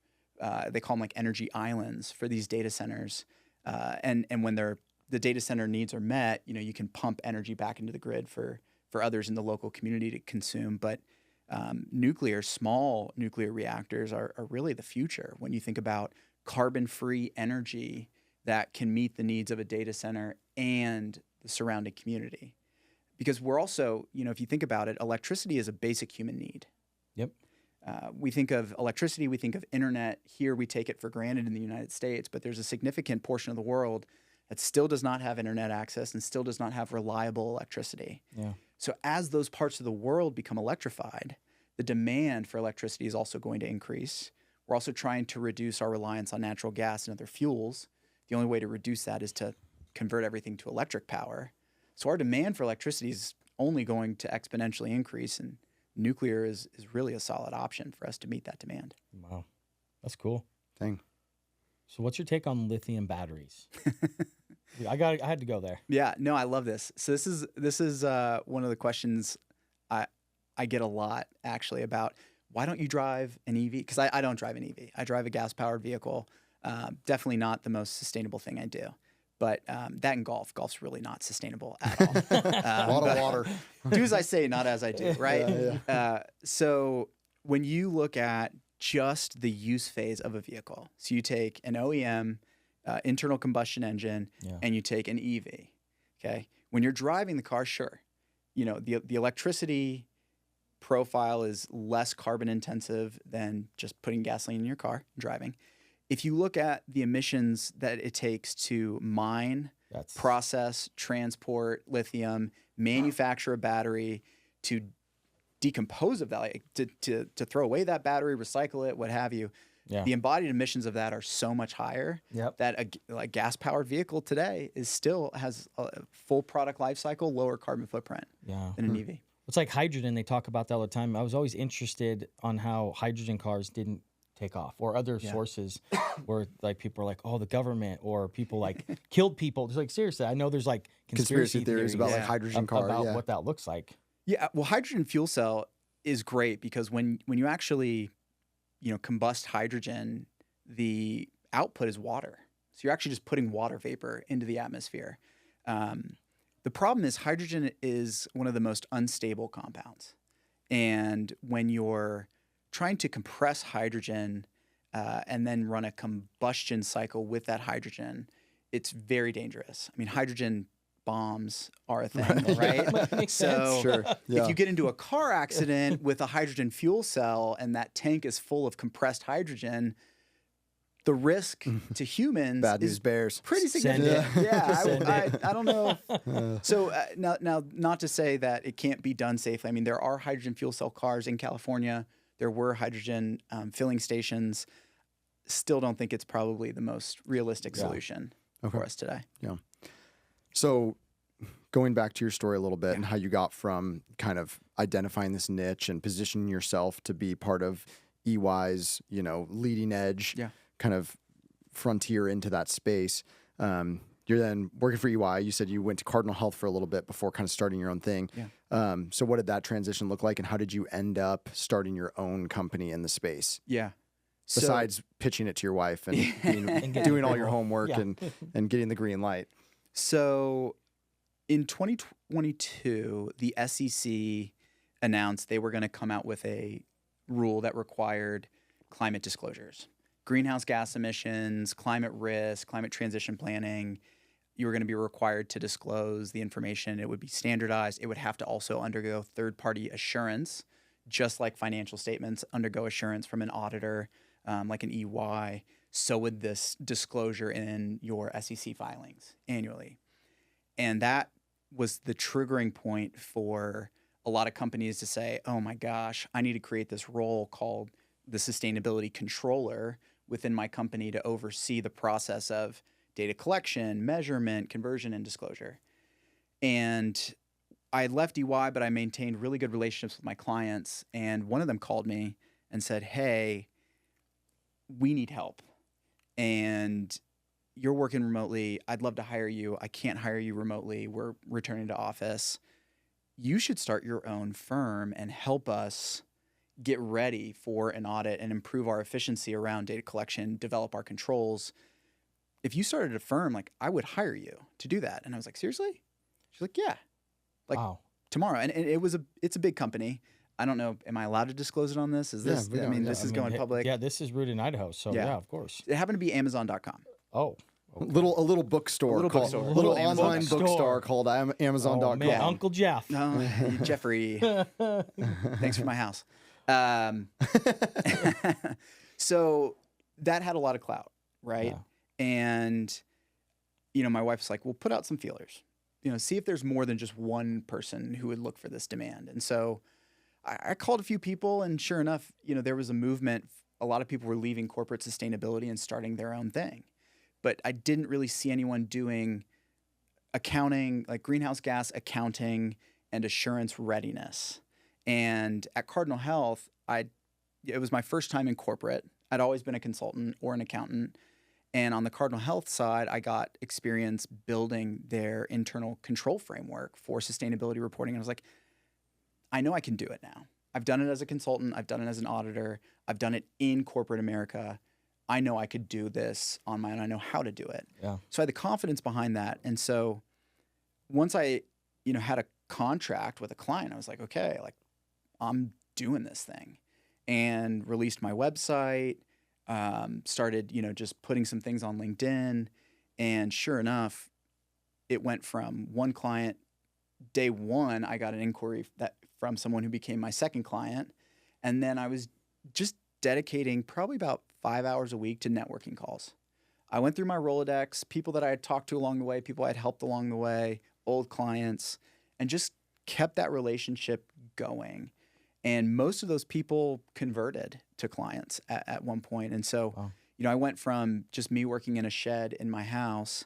They call them like energy islands for these data centers. And when the data center needs are met, you can pump energy back into the grid for others in the local community to consume. But small nuclear reactors are really the future when you think about carbon-free energy that can meet the needs of a data center and the surrounding community. Because we're also, if you think about it, electricity is a basic human need. Yep. We think of electricity, we think of internet. Here we take it for granted in the United States, but there's a significant portion of the world that still does not have internet access and still does not have reliable electricity. Yeah. So as those parts of the world become electrified, the demand for electricity is also going to increase. We're also trying to reduce our reliance on natural gas and other fuels. The only way to reduce that is to convert everything to electric power. So our demand for electricity is only going to exponentially increase, and nuclear is really a solid option for us to meet that demand. Wow. That's cool. Dang. So what's your take on lithium batteries? I had to go there. Yeah, no, I love this. So this is one of the questions I get a lot actually about why don't you drive an EV? Because I don't drive an EV. I drive a gas-powered vehicle. Definitely not the most sustainable thing I do. But that and golf's really not sustainable at all. A lot of water. Do as I say, not as I do, right? So when you look at just the use phase of a vehicle, so you take an OEM internal combustion engine and you take an EV, okay? When you're driving the car, sure, the electricity profile is less carbon intensive than just putting gasoline in your car and driving. If you look at the emissions that it takes to mine, process, transport lithium, manufacture a battery, to decompose of that, like to throw away that battery, recycle it, what have you, the embodied emissions of that are so much higher that a gas-powered vehicle today still has a full product life cycle, lower carbon footprint than an EV. It's like hydrogen. They talk about that all the time. I was always interested on how hydrogen cars didn't take off, or other sources where like people are like, oh, the government or people like killed people. It's like, seriously, I know there's like conspiracy theories about like hydrogen car about what that looks like. Yeah, well, hydrogen fuel cell is great because when you actually combust hydrogen, the output is water. So you're actually just putting water vapor into the atmosphere. The problem is hydrogen is one of the most unstable compounds. And when you're trying to compress hydrogen and then run a combustion cycle with that hydrogen, it's very dangerous. I mean, hydrogen bombs are a thing, right? So if you get into a car accident with a hydrogen fuel cell and that tank is full of compressed hydrogen, the risk to humans Bad news bears. Pretty significant. I don't know. So now, not to say that it can't be done safely. I mean, there are hydrogen fuel cell cars in California. There were hydrogen filling stations. Still don't think it's probably the most realistic solution for us today. Yeah. So going back to your story a little bit and how you got from kind of identifying this niche and positioning yourself to be part of EY's, leading edge kind of frontier into that space. You're then working for EY. You said you went to Cardinal Health for a little bit before kind of starting your own thing. Yeah. So what did that transition look like, and how did you end up starting your own company in the space? Yeah. Besides pitching it to your wife and doing all your homework and getting the green light. So in 2022, the SEC announced they were going to come out with a rule that required climate disclosures. Greenhouse gas emissions, climate risk, climate transition planning. You were going to be required to disclose the information. It would be standardized. It would have to also undergo third-party assurance, just like financial statements undergo assurance from an auditor, like an EY. So would this disclosure in your SEC filings annually. And that was the triggering point for a lot of companies to say, oh my gosh, I need to create this role called the sustainability controller within my company to oversee the process of data collection, measurement, conversion, and disclosure. And I left EY, but I maintained really good relationships with my clients. And one of them called me and said, hey, we need help. And you're working remotely. I'd love to hire you. I can't hire you remotely. We're returning to office. You should start your own firm and help us get ready for an audit and improve our efficiency around data collection, develop our controls. If you started a firm, like, I would hire you to do that. And I was like, seriously? She's like, yeah. Like, wow. Tomorrow. And it's a big company. I don't know. Am I allowed to disclose it on this? Is this, this is going public. Yeah, this is rooted in Idaho. So yeah, of course. It happened to be Amazon.com. Oh. Okay. A little bookstore. Little online bookstore called Amazon.com. Oh, man, Uncle Jeff. No, Jeffrey. Thanks for my house. So that had a lot of clout, right? Yeah. And, my wife's like, well, put out some feelers. See if there's more than just one person who would look for this demand. And so I called a few people, and sure enough, there was a movement. A lot of people were leaving corporate sustainability and starting their own thing. But I didn't really see anyone doing accounting, like greenhouse gas accounting and assurance readiness. And at Cardinal Health, it was my first time in corporate. I'd always been a consultant or an accountant. And on the Cardinal Health side, I got experience building their internal control framework for sustainability reporting. And I was like, I know I can do it now. I've done it as a consultant. I've done it as an auditor. I've done it in corporate America. I know I could do this on my own. I know how to do it. Yeah. So I had the confidence behind that. And so once I, had a contract with a client, I was like, okay, like, I'm doing this thing, and released my website, started, just putting some things on LinkedIn. And sure enough, it went from one client. Day one, I got an inquiry from someone who became my second client. And then I was just dedicating probably about 5 hours a week to networking calls. I went through my Rolodex, people that I had talked to along the way, people I had helped along the way, old clients, and just kept that relationship going. And most of those people converted to clients at one point. And so, wow. I went from just me working in a shed in my house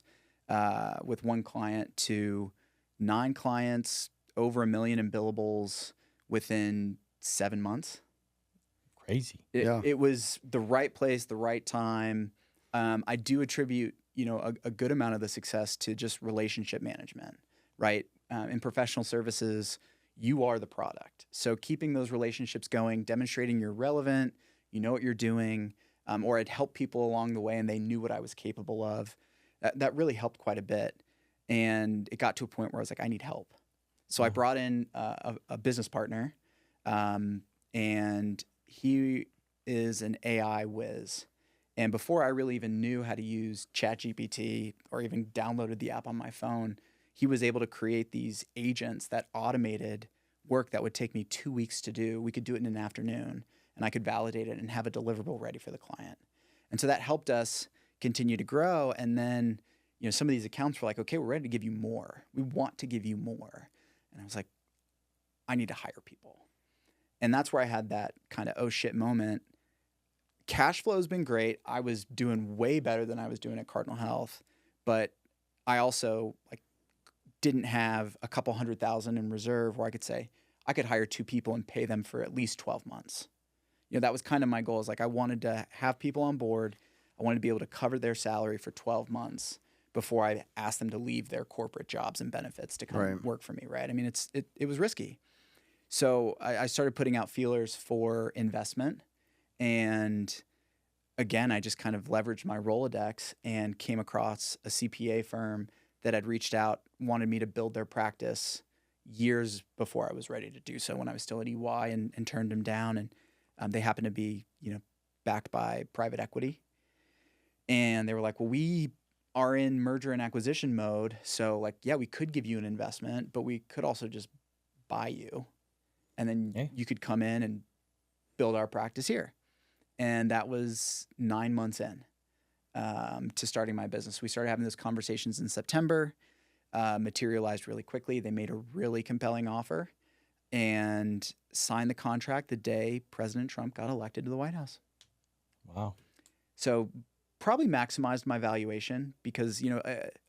with one client to 9 clients, over $1 million in billables within 7 months. Crazy. It was the right place, the right time. I do attribute, a good amount of the success to just relationship management, right? In professional services, you are the product. So keeping those relationships going, demonstrating you're relevant, you know what you're doing, or I'd help people along the way and they knew what I was capable of. That really helped quite a bit. And it got to a point where I was like, I need help. So I brought in a business partner, and he is an AI whiz. And before I really even knew how to use ChatGPT or even downloaded the app on my phone, he was able to create these agents that automated work that would take me 2 weeks to do. We could do it in an afternoon, and I could validate it and have a deliverable ready for the client. And so that helped us continue to grow. And then, some of these accounts were like, okay, we're ready to give you more. We want to give you more. And I was like, I need to hire people. And that's where I had that kind of, oh shit moment. Cash flow has been great. I was doing way better than I was doing at Cardinal Health, but I also didn't have a couple $100,000 in reserve where I could say I could hire 2 people and pay them for at least 12 months. That was kind of my goal. I wanted to have people on board. I wanted to be able to cover their salary for 12 months before I asked them to leave their corporate jobs and benefits to come work for me, right? I mean, it was risky. So I started putting out feelers for investment. And again, I just kind of leveraged my Rolodex and came across a CPA firm that had reached out, wanted me to build their practice years before I was ready to do so, when I was still at EY, and turned them down. And they happened to be, backed by private equity. And they were like, well, we are in merger and acquisition mode. So we could give you an investment, but we could also just buy you. And then you could come in and build our practice here. And that was 9 months in to starting my business. We started having those conversations in September, materialized really quickly. They made a really compelling offer and signed the contract the day President Trump got elected to the White House. Wow. So probably maximized my valuation because,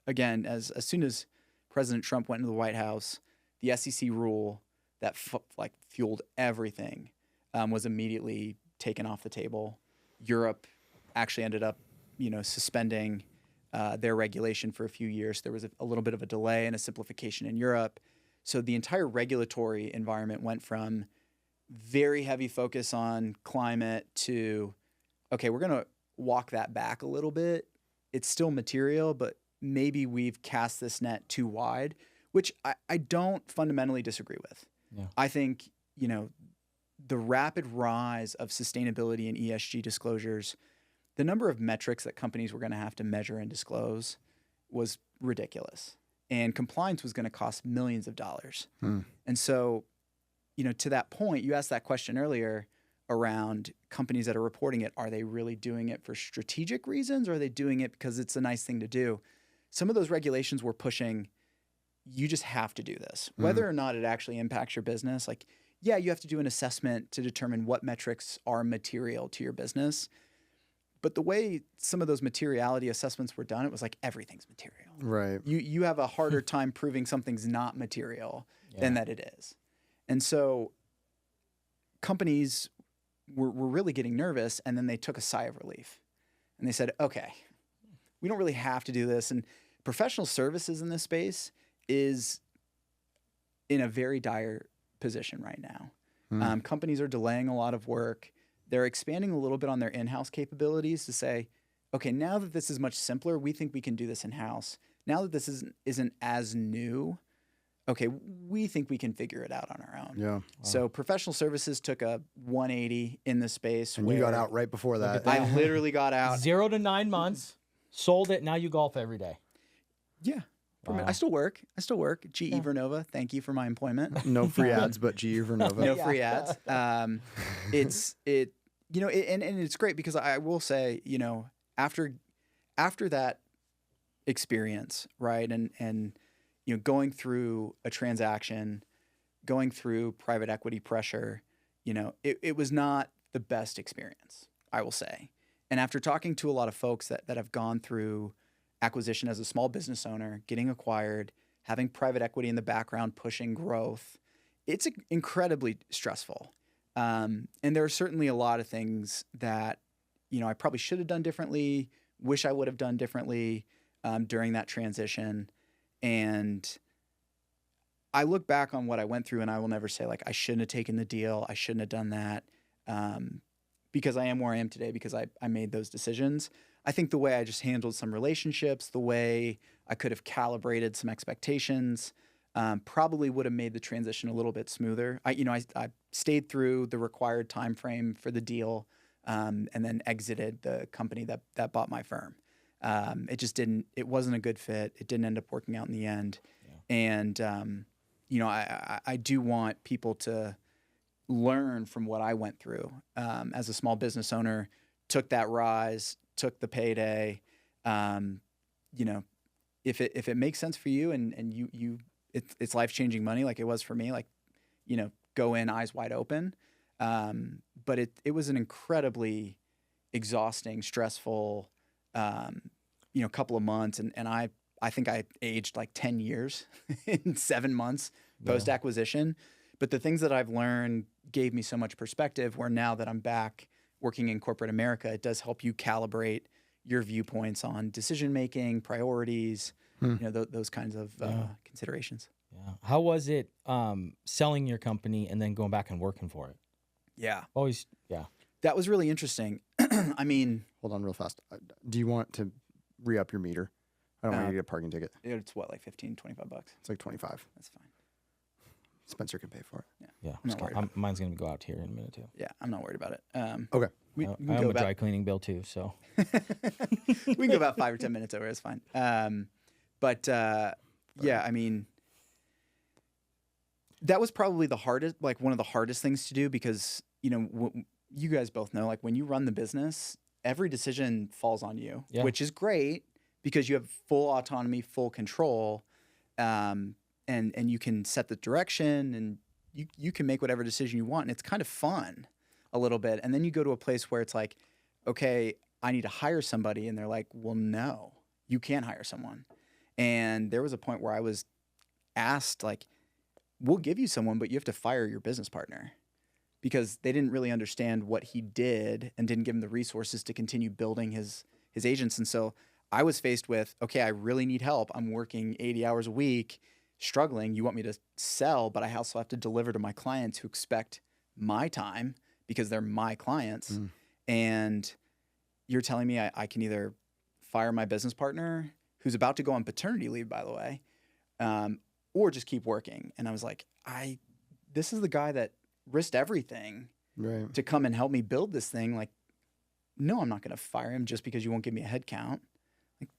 again, as soon as President Trump went into the White House, the SEC rule that fueled everything was immediately taken off the table. Europe actually ended up, suspending their regulation for a few years. There was a little bit of a delay and a simplification in Europe. So the entire regulatory environment went from very heavy focus on climate to, okay, we're going to walk that back a little bit. It's still material, but maybe we've cast this net too wide, which I don't fundamentally disagree with. Yeah. I think, the rapid rise of sustainability and ESG disclosures, the number of metrics that companies were going to have to measure and disclose was ridiculous. And compliance was going to cost millions of dollars. And so, to that point, you asked that question earlier around companies that are reporting it. Are they really doing it for strategic reasons, or are they doing it because it's a nice thing to do? Some of those regulations were pushing, you just have to do this. Whether or not it actually impacts your business, like, yeah, you have to do an assessment to determine what metrics are material to your business. But the way some of those materiality assessments were done, it was like everything's material. Right. You have a harder time proving something's not material than that it is. And so companies were really getting nervous, and then they took a sigh of relief. And they said, okay, we don't really have to do this. And professional services in this space is in a very dire position right now. Companies are delaying a lot of work. They're expanding a little bit on their in-house capabilities to say, okay, now that this is much simpler, we think we can do this in-house. Now that this isn't as new, okay, we think we can figure it out on our own. Yeah. Wow. So professional services took a 180 in the space. And you got out right before that. I literally got out. 0 to 9 months, sold it. Now you golf every day. Yeah. Wow. I still work. GE Vernova, thank you for my employment. No free ads, but GE Vernova. No free ads. And it's great because I will say, after that experience, right, and going through a transaction, going through private equity pressure, it was not the best experience, I will say. And after talking to a lot of folks that have gone through acquisition as a small business owner, getting acquired, having private equity in the background, pushing growth, it's incredibly stressful. And there are certainly a lot of things that, I probably should have done differently, wish I would have done differently during that transition. And I look back on what I went through, and I will never say, like, I shouldn't have taken the deal, I shouldn't have done that, because I am where I am today because I made those decisions. I think the way I just handled some relationships, the way I could have calibrated some expectations, probably would have made the transition a little bit smoother. I stayed through the required time frame for the deal, and then exited the company that bought my firm. It wasn't a good fit. It didn't end up working out in the end. Yeah. And, I do want people to learn from what I went through as a small business owner, took that rise, took the payday. If it makes sense for you and it's life-changing money like it was for me, go in eyes wide open. But it was an incredibly exhausting, stressful, couple of months. And I think I aged like 10 years in 7 months post-acquisition. But the things that I've learned gave me so much perspective where now that I'm back working in corporate America, it does help you calibrate your viewpoints on decision-making, priorities, those kinds of considerations. Yeah. How was it selling your company and then going back and working for it? Yeah. That was really interesting. I mean... Hold on real fast. Do you want to re-up your meter? I don't want you to get a parking ticket. It's what, like $15, $25? It's like 25. That's fine. Spencer can pay for it. Yeah. I'm not worried mine's going to go out here in a minute, too. Yeah, I'm not worried about it. Okay. I have a dry cleaning bill, too, so... We can go about 5 or 10 minutes over. It's fine. Yeah, I mean... That was probably one of the hardest things to do because, you guys both know, like when you run the business, every decision falls on you, which is great because you have full autonomy, full control, and you can set the direction and you can make whatever decision you want. And it's kind of fun a little bit. And then you go to a place where it's like, okay, I need to hire somebody. And they're like, well, no, you can't hire someone. And there was a point where I was asked, like, we'll give you someone, but you have to fire your business partner, because they didn't really understand what he did and didn't give him the resources to continue building his agents. And so I was faced with, okay, I really need help. I'm working 80 hours a week, struggling. You want me to sell, but I also have to deliver to my clients who expect my time because they're my clients. And you're telling me I can either fire my business partner, who's about to go on paternity leave, by the way, or just keep working. And I was like, this is the guy that risked everything to come and help me build this thing. Like, no, I'm not going to fire him just because you won't give me a head count. Like,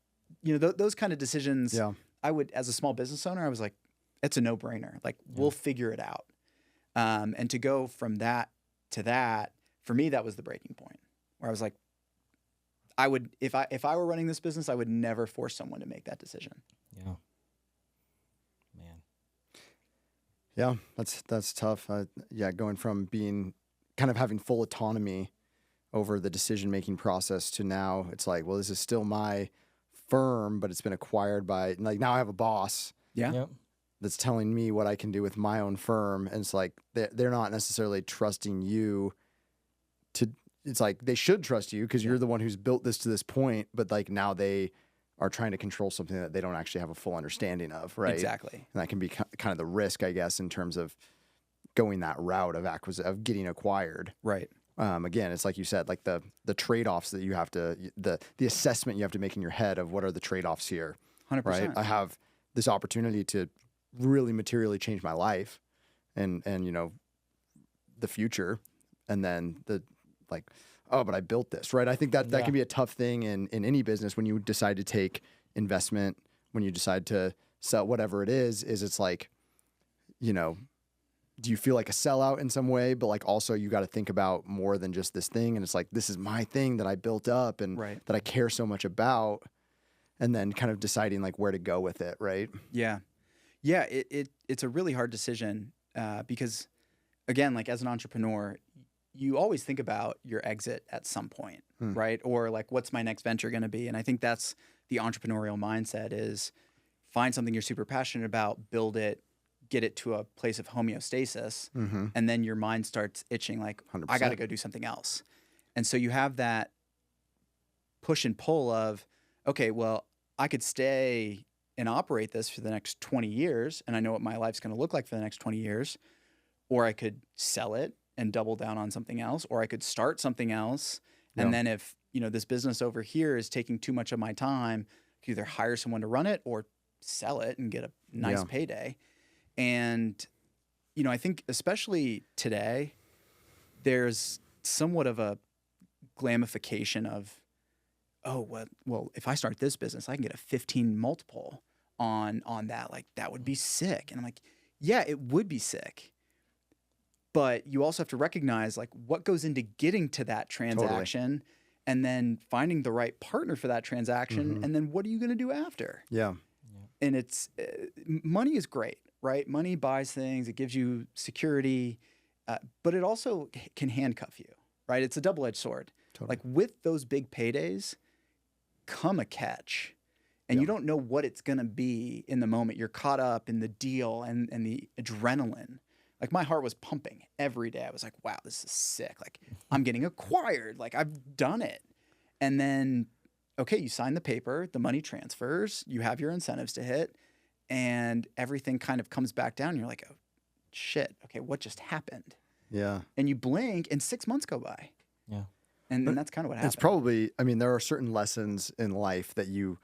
you know, those kind of decisions, I would, as a small business owner, I was like, it's a no-brainer. Like, we'll figure it out. And to go from that to that, for me, that was the breaking point where I was like, I would, if I were running this business, I would never force someone to make that decision. Yeah. Man. Yeah, that's tough. Going from being kind of having full autonomy over the decision-making process to now it's like, well, this is still my firm, but it's been acquired by, like, now I have a boss that's telling me what I can do with my own firm. And it's like, they're not necessarily trusting you to, it's like they should trust you because you're the one who's built this to this point, but like now they are trying to control something that they don't actually have a full understanding of, right? Exactly. And that can be kind of the risk, I guess, in terms of going that route of getting acquired. Right. Again, it's like you said, like the trade-offs that you have to, the assessment you have to make in your head of what are the trade-offs here, 100%. right? I have this opportunity to really materially change my life and you know, the future, and then but I built this, right? I think that can be a tough thing in any business when you decide to take investment, when you decide to sell whatever it is it's like, you know, do you feel like a sellout in some way? But like also you got to think about more than just this thing. And it's like, this is my thing that I built up and that I care so much about. And then kind of deciding like where to go with it, right? Yeah. Yeah. It's a really hard decision because, again, like as an entrepreneur, you always think about your exit at some point, right? Or like, what's my next venture going to be? And I think that's the entrepreneurial mindset is find something you're super passionate about, build it, get it to a place of homeostasis, and then your mind starts itching like, 100%. I got to go do something else. And so you have that push and pull of, okay, well, I could stay and operate this for the next 20 years, and I know what my life's going to look like for the next 20 years, or I could sell it and double down on something else, or I could start something else. And then if, you know, this business over here is taking too much of my time, I could either hire someone to run it or sell it and get a nice payday. And, you know, I think especially today, there's somewhat of a glamification of, oh, well, if I start this business, I can get a 15 multiple on that. Like, that would be sick. And I'm like, yeah, it would be sick. But you also have to recognize like what goes into getting to that transaction and then finding the right partner for that transaction. And then what are you going to do after? Yeah. And it's money is great, right? Money buys things. It gives you security, but it also can handcuff you, right? It's a double-edged sword. Totally. Like with those big paydays come a catch. And you don't know what it's going to be in the moment. You're caught up in the deal and the adrenaline. Like my heart was pumping every day. I was like, wow, this is sick. Like I'm getting acquired. Like I've done it. And then, okay, you sign the paper, the money transfers, you have your incentives to hit, and everything kind of comes back down. And you're like, oh, shit. Okay, what just happened? Yeah. And you blink and 6 months go by. Yeah. And that's kind of what happened. It's probably, I mean, there are certain lessons in life that you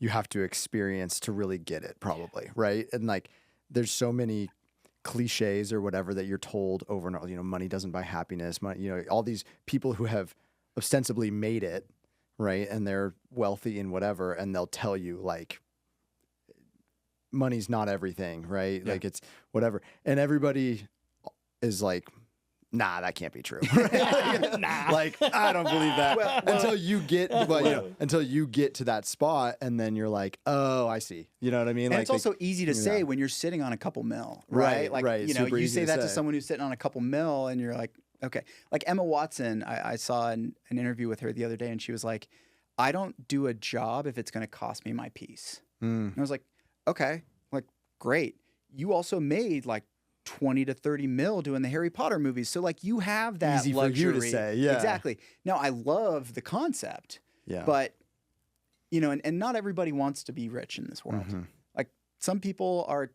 have to experience to really get it probably, right? And like there's so many cliches or whatever that you're told over and over, you know, money doesn't buy happiness, money, you know, all these people who have ostensibly made it, right? And they're wealthy and whatever, and they'll tell you like money's not everything, right? Like it's whatever. And everybody is like, nah, that can't be true. Nah. Like, I don't believe that. Until you get, until you get to that spot, and then you're like, oh, I see. You know what I mean? And like it's also easy to say when you're sitting on a couple mil, right? Like, you know, you say that to someone who's sitting on a couple mil, and you're like, Okay. Like Emma Watson, I saw an interview with her the other day, and she was like, I don't do a job if it's going to cost me my peace. And I was like, okay, like, great. You also made like 20 to 30 mil doing the Harry Potter movies. So like you have that easy luxury. for you to say. Yeah, exactly. Now I love the concept, but you know, and not everybody wants to be rich in this world. Like some people are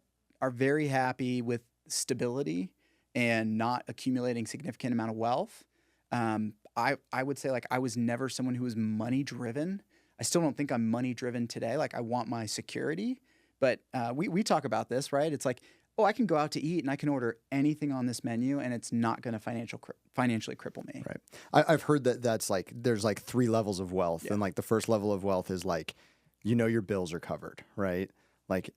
very happy with stability and not accumulating significant amount of wealth. I would say like I was never someone who was money driven. I still don't think I'm money driven today. Like I want my security, but we talk about this, right? It's like, oh, I can go out to eat and I can order anything on this menu and it's not going to financially cripple me. Right. I've heard that that's like, there's like 3 levels of wealth. And like the first level of wealth is like, you know, your bills are covered, right? Like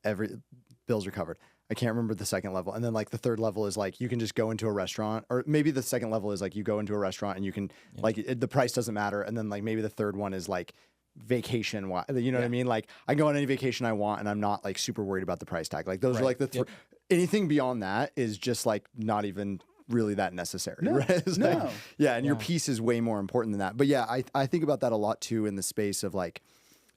bills are covered. I can't remember the second level. And then like the third level is like, you can just go into a restaurant, or maybe the second level is like you go into a restaurant and you can like, the price doesn't matter. And then like maybe the third one is like vacation. You know what I mean? Like I go on any vacation I want and I'm not like super worried about the price tag. Like those are like the anything beyond that is just like not even really that necessary. Right? Like, and your peace is way more important than that. But yeah, I think about that a lot too in the space of like,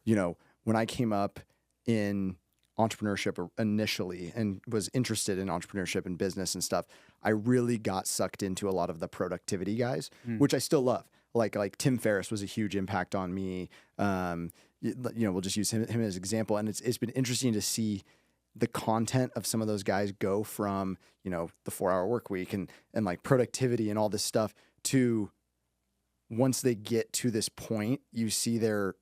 you know, when I came up in entrepreneurship initially and was interested in entrepreneurship and business and stuff, I really got sucked into a lot of the productivity guys, which I still love. Like Tim Ferriss was a huge impact on me. You know, we'll just use him as an example. And it's been interesting to see the content of some of those guys go from, you know, the 4-hour work week and like productivity and all this stuff to once they get to this point, you see their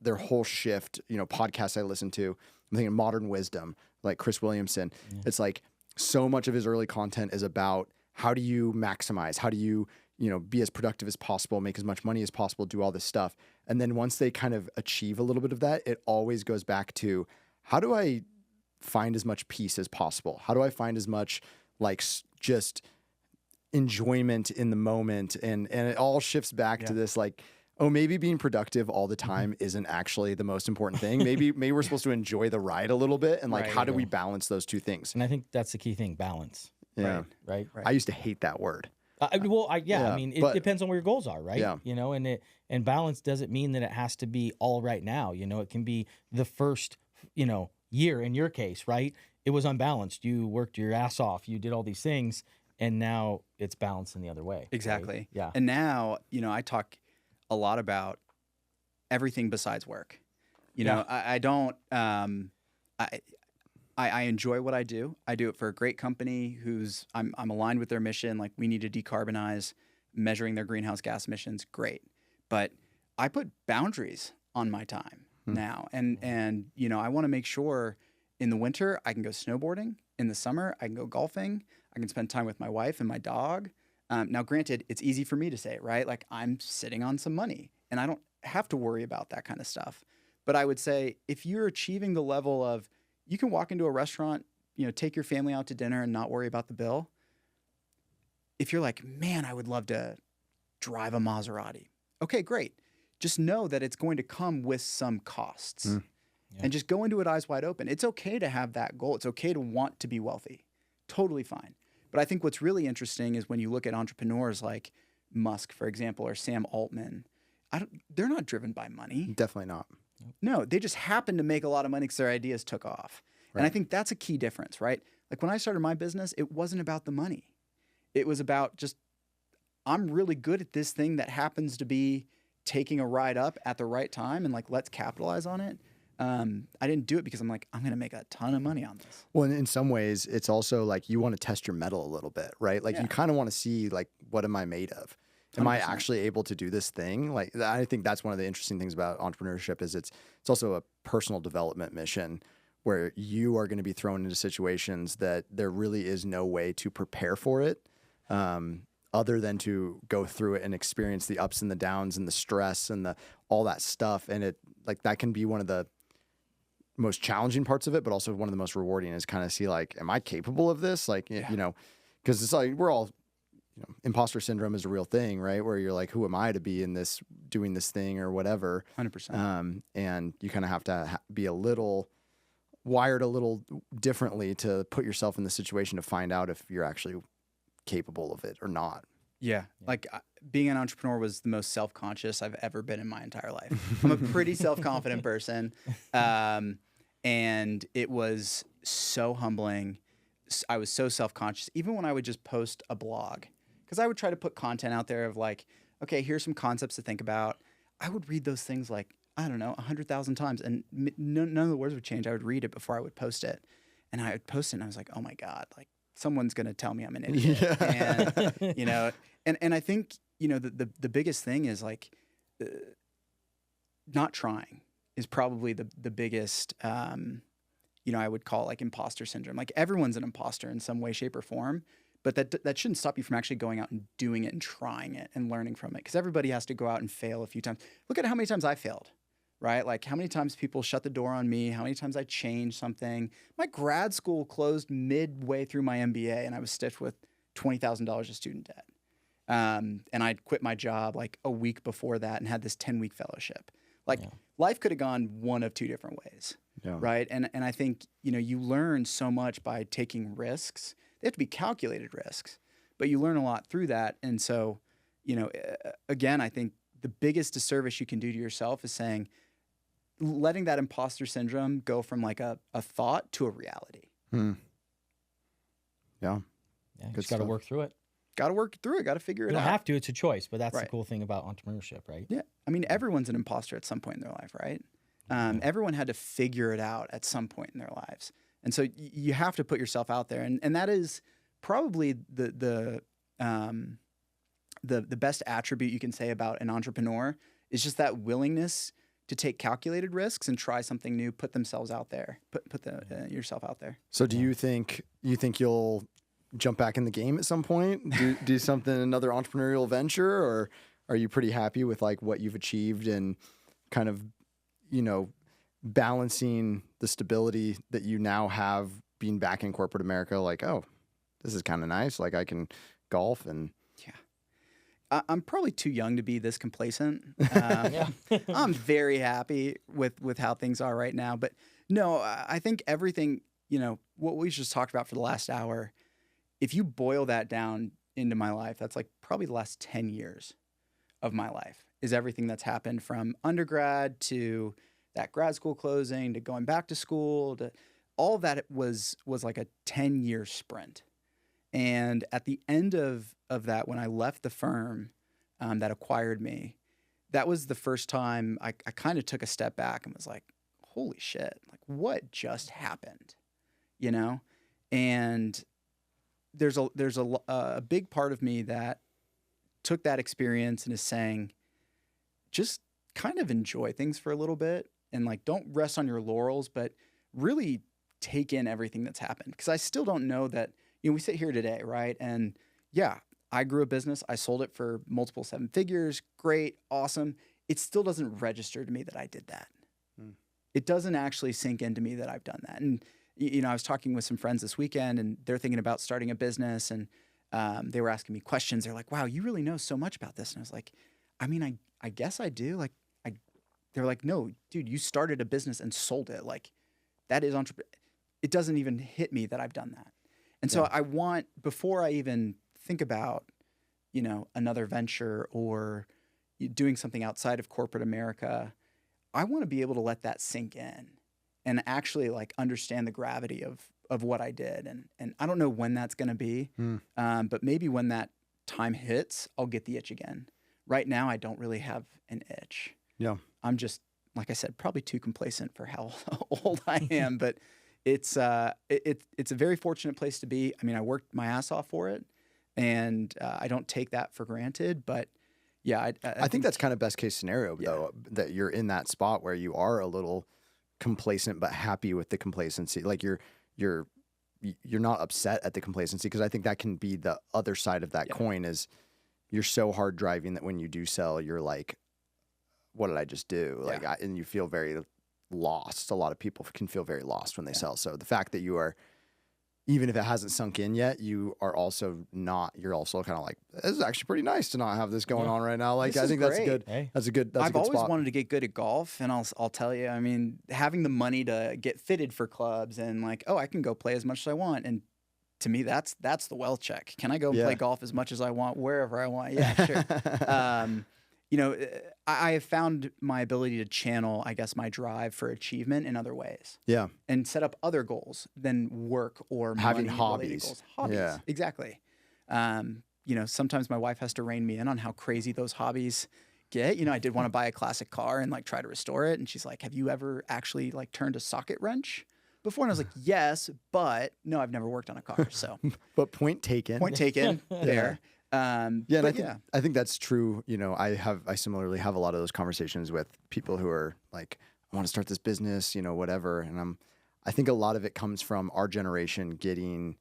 whole shift. You know, podcasts I listen to, I'm thinking Modern Wisdom, like Chris Williamson. It's like so much of his early content is about how do you maximize, how do you know, be as productive as possible, make as much money as possible, do all this stuff. And then once they kind of achieve a little bit of that, it always goes back to how do I find as much peace as possible? How do I find as much like just enjoyment in the moment? And it all shifts back to this like, oh, maybe being productive all the time isn't actually the most important thing. Maybe we're supposed to enjoy the ride a little bit. And like, how do we balance those two things? And I think that's the key thing, balance. Yeah. Right. I used to hate that word. I mean, it depends on where your goals are, right? Yeah. You know, and balance doesn't mean that it has to be all right now. You know, it can be the first, you know, year in your case, right? It was unbalanced. You worked your ass off. You did all these things, and now it's balancing the other way. Exactly. Right? Yeah. And now, you know, I talk a lot about everything besides work. You know, I don't. I enjoy what I do. I do it for a great company I'm aligned with their mission. Like we need to decarbonize, measuring their greenhouse gas emissions. Great. But I put boundaries on my time now. And, you know, I want to make sure in the winter I can go snowboarding. In the summer, I can go golfing. I can spend time with my wife and my dog. Now, granted, it's easy for me to say, right? Like I'm sitting on some money and I don't have to worry about that kind of stuff. But I would say if you're achieving the level of, you can walk into a restaurant, you know, take your family out to dinner and not worry about the bill. If you're like, man, I would love to drive a Maserati. Okay, great. Just know that it's going to come with some costs. And just go into it eyes wide open. It's okay to have that goal. It's okay to want to be wealthy. Totally fine. But I think what's really interesting is when you look at entrepreneurs like Musk, for example, or Sam Altman, they're not driven by money. Definitely not. No, they just happened to make a lot of money because their ideas took off. Right. And I think that's a key difference, right? Like when I started my business, it wasn't about the money. It was about just, I'm really good at this thing that happens to be taking a ride up at the right time and like, let's capitalize on it. I didn't do it because I'm like, I'm going to make a ton of money on this. Well, in some ways, it's also like you want to test your mettle a little bit, right? Like you kind of want to see like, what am I made of? Am 100%. I actually able to do this thing? Like, I think that's one of the interesting things about entrepreneurship is it's also a personal development mission where you are going to be thrown into situations that there really is no way to prepare for it, other than to go through it and experience the ups and the downs and the stress and all that stuff. And it like that can be one of the most challenging parts of it, but also one of the most rewarding is kind of see like, am I capable of this? Like, you know, because it's like we're all, you know, imposter syndrome is a real thing, right? Where you're like, who am I to be in this, doing this thing or whatever. 100%. And you kind of have to be wired a little differently to put yourself in the situation to find out if you're actually capable of it or not. Yeah. Like being an entrepreneur was the most self-conscious I've ever been in my entire life. I'm a pretty self-confident person. And it was so humbling. I was so self-conscious, even when I would just post a blog, because I would try to put content out there of like, okay, here's some concepts to think about. I would read those things like, I don't know, 100,000 times, and none of the words would change. I would read it before I would post it. And I would post it and I was like, oh my God, like someone's going to tell me I'm an idiot. Yeah. And, you know, and I think, you know, the biggest thing is like not trying is probably the biggest, you know, I would call like imposter syndrome. Like everyone's an imposter in some way, shape, or form, but that shouldn't stop you from actually going out and doing it and trying it and learning from it. Because everybody has to go out and fail a few times. Look at how many times I failed, right? Like how many times people shut the door on me, how many times I changed something. My grad school closed midway through my MBA and I was stitched with $20,000 of student debt. And I'd quit my job like a week before that and had this 10-week fellowship. Like life could have gone one of two different ways, right? And I think, you know, you learn so much by taking risks. They have to be calculated risks, but you learn a lot through that. And so, you know, again, I think the biggest disservice you can do to yourself is letting that imposter syndrome go from like a thought to a reality. Yeah. Yeah, you just got to work through it. Got to work through it. Got to figure it out. You don't have to. It's a choice, but that's the cool thing about entrepreneurship, right? Yeah. I mean, everyone's an imposter at some point in their life, right? Everyone had to figure it out at some point in their lives. And so you have to put yourself out there. And that is probably the best attribute you can say about an entrepreneur is just that willingness to take calculated risks and try something new, put themselves out there, put yourself out there. So do you think you'll jump back in the game at some point, do something, another entrepreneurial venture, or are you pretty happy with like what you've achieved and kind of, you know, balancing the stability that you now have being back in corporate America? Like, oh, this is kind of nice. Like I can golf and I'm probably too young to be this complacent. I'm very happy with how things are right now, but no, I think everything, you know, what we just talked about for the last hour, if you boil that down into my life, that's like probably the last 10 years of my life is everything that's happened from undergrad to that grad school closing to going back to school to all of that. It was like a 10-year sprint. And at the end of that, when I left the firm that acquired me, that was the first time I kind of took a step back and was like, holy shit, like what just happened, you know? And there's a big part of me that took that experience and is saying, just kind of enjoy things for a little bit and like, don't rest on your laurels, but really take in everything that's happened. Cause I still don't know that, you know, we sit here today, right? And yeah, I grew a business. I sold it for multiple 7 figures. Great. Awesome. It still doesn't register to me that I did that. It doesn't actually sink into me that I've done that. And, you know, I was talking with some friends this weekend and they're thinking about starting a business and they were asking me questions. They're like, wow, you really know so much about this. And I was like, I mean, I guess I do. Like, they're like, no, dude, you started a business and sold it. Like that is it doesn't even hit me that I've done that. And so I want, before I even think about, you know, another venture or doing something outside of corporate America, I want to be able to let that sink in and actually like understand the gravity of what I did. And I don't know when that's going to be, but maybe when that time hits, I'll get the itch again. Right now, I don't really have an itch. Yeah. I'm just, like I said, probably too complacent for how old I am, but it's a very fortunate place to be. I mean, I worked my ass off for it and I don't take that for granted, but yeah, I think that's kind of best case scenario though, that you're in that spot where you are a little complacent, but happy with the complacency. Like you're not upset at the complacency. Cause I think that can be the other side of that coin is you're so hard driving that when you do sell, you're like, what did I just do? Like, and you feel very lost. A lot of people can feel very lost when they sell. So the fact that you are, even if it hasn't sunk in yet, you're also kind of like, this is actually pretty nice to not have this going on right now. Like, I think that's good. Hey. That's a good I've always wanted to get good at golf, and I'll tell you, I mean, having the money to get fitted for clubs and like, oh, I can go play as much as I want. And to me, that's the wealth check. Can I go and play golf as much as I want, wherever I want? Yeah, sure. I have found my ability to channel, I guess, my drive for achievement in other ways. Yeah. And set up other goals than work or having hobbies. Goals. Hobbies. Yeah. Exactly. Sometimes my wife has to rein me in on how crazy those hobbies get. I did want to buy a classic car and like try to restore it. And she's like, have you ever actually like turned a socket wrench before? And I was like, yes, but no, I've never worked on a car. So, but point taken. Point taken there. And I think that's true. I similarly have a lot of those conversations with people who are like, I want to start this business, whatever. And I think a lot of it comes from our generation getting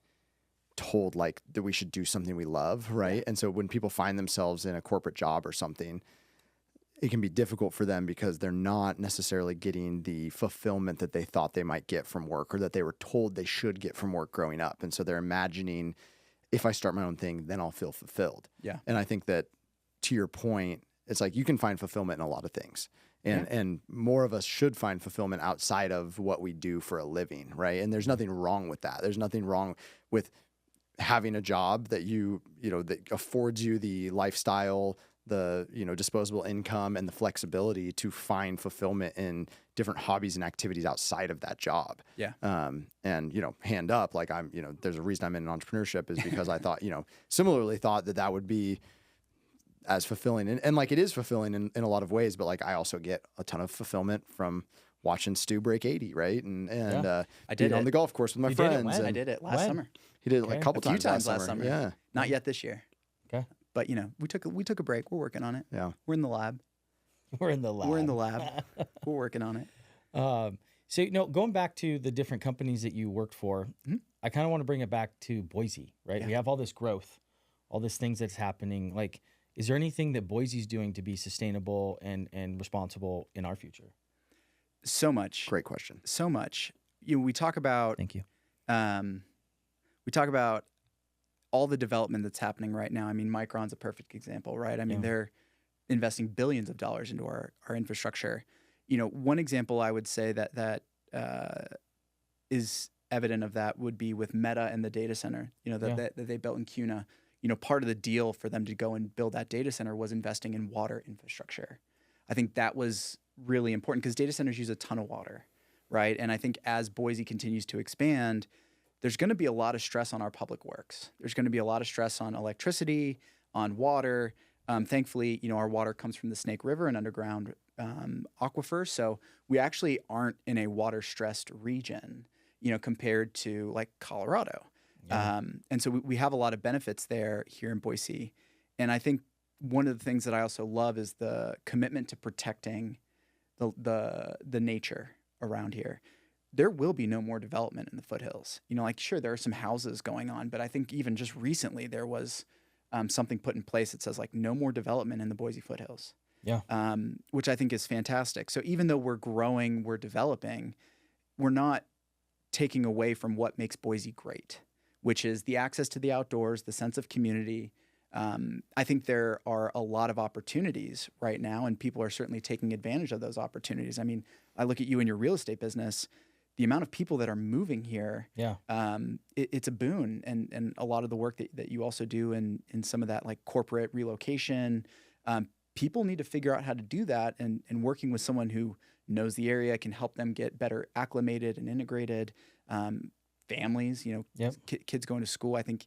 told like that we should do something we love. Right. Yeah. And so when people find themselves in a corporate job or something, it can be difficult for them because they're not necessarily getting the fulfillment that they thought they might get from work or that they were told they should get from work growing up. And so they're imagining, if I start my own thing, then I'll feel fulfilled. Yeah. And I think that, to your point, it's like you can find fulfillment in a lot of things. And more of us should find fulfillment outside of what we do for a living, right? And there's nothing wrong with that. There's nothing wrong with having a job that that affords you the lifestyle, the disposable income, and the flexibility to find fulfillment in different hobbies and activities outside of that job. Yeah. And hand up, like there's a reason I'm in entrepreneurship is because I thought, similarly thought that would be as fulfilling and like it is fulfilling in a lot of ways, but like I also get a ton of fulfillment from watching Stu break 80, right? And I did it on the golf course with my friends. I did it last summer. He did it like a couple times last summer. Yeah. Not yet this year. Okay. But we took a break. We're working on it. Yeah. We're in the lab. We're in the lab. We're working on it. So going back to the different companies that you worked for, I kind of want to bring it back to Boise, right? Yeah. We have all this growth, all these things that's happening. Like, is there anything that Boise's doing to be sustainable and responsible in our future? So much. Great question. So much. We talk about. Thank you. We talk about all the development that's happening right now. I mean, Micron's a perfect example, right? I mean, they're investing billions of dollars into our infrastructure. One example I would say that is evident of that would be with Meta and the data center, that they built in CUNA. Part of the deal for them to go and build that data center was investing in water infrastructure. I think that was really important because data centers use a ton of water, right? And I think as Boise continues to expand, there's going to be a lot of stress on our public works. There's going to be a lot of stress on electricity, on water. Thankfully, our water comes from the Snake River and underground aquifer. So we actually aren't in a water-stressed region, compared to like Colorado. Yeah. And so we have a lot of benefits there here in Boise. And I think one of the things that I also love is the commitment to protecting the nature around here. There will be no more development in the foothills. Sure, there are some houses going on, but I think even just recently there was something put in place that says like no more development in the Boise foothills. Yeah. Which I think is fantastic. So even though we're growing, we're developing, we're not taking away from what makes Boise great, which is the access to the outdoors, the sense of community. I think there are a lot of opportunities right now, and people are certainly taking advantage of those opportunities. I mean, I look at you in your real estate business, the amount of people that are moving here, it's a boon. And a lot of the work that you also do in some of that like corporate relocation, people need to figure out how to do that, and working with someone who knows the area can help them get better acclimated and integrated. Families, kids going to school. I think,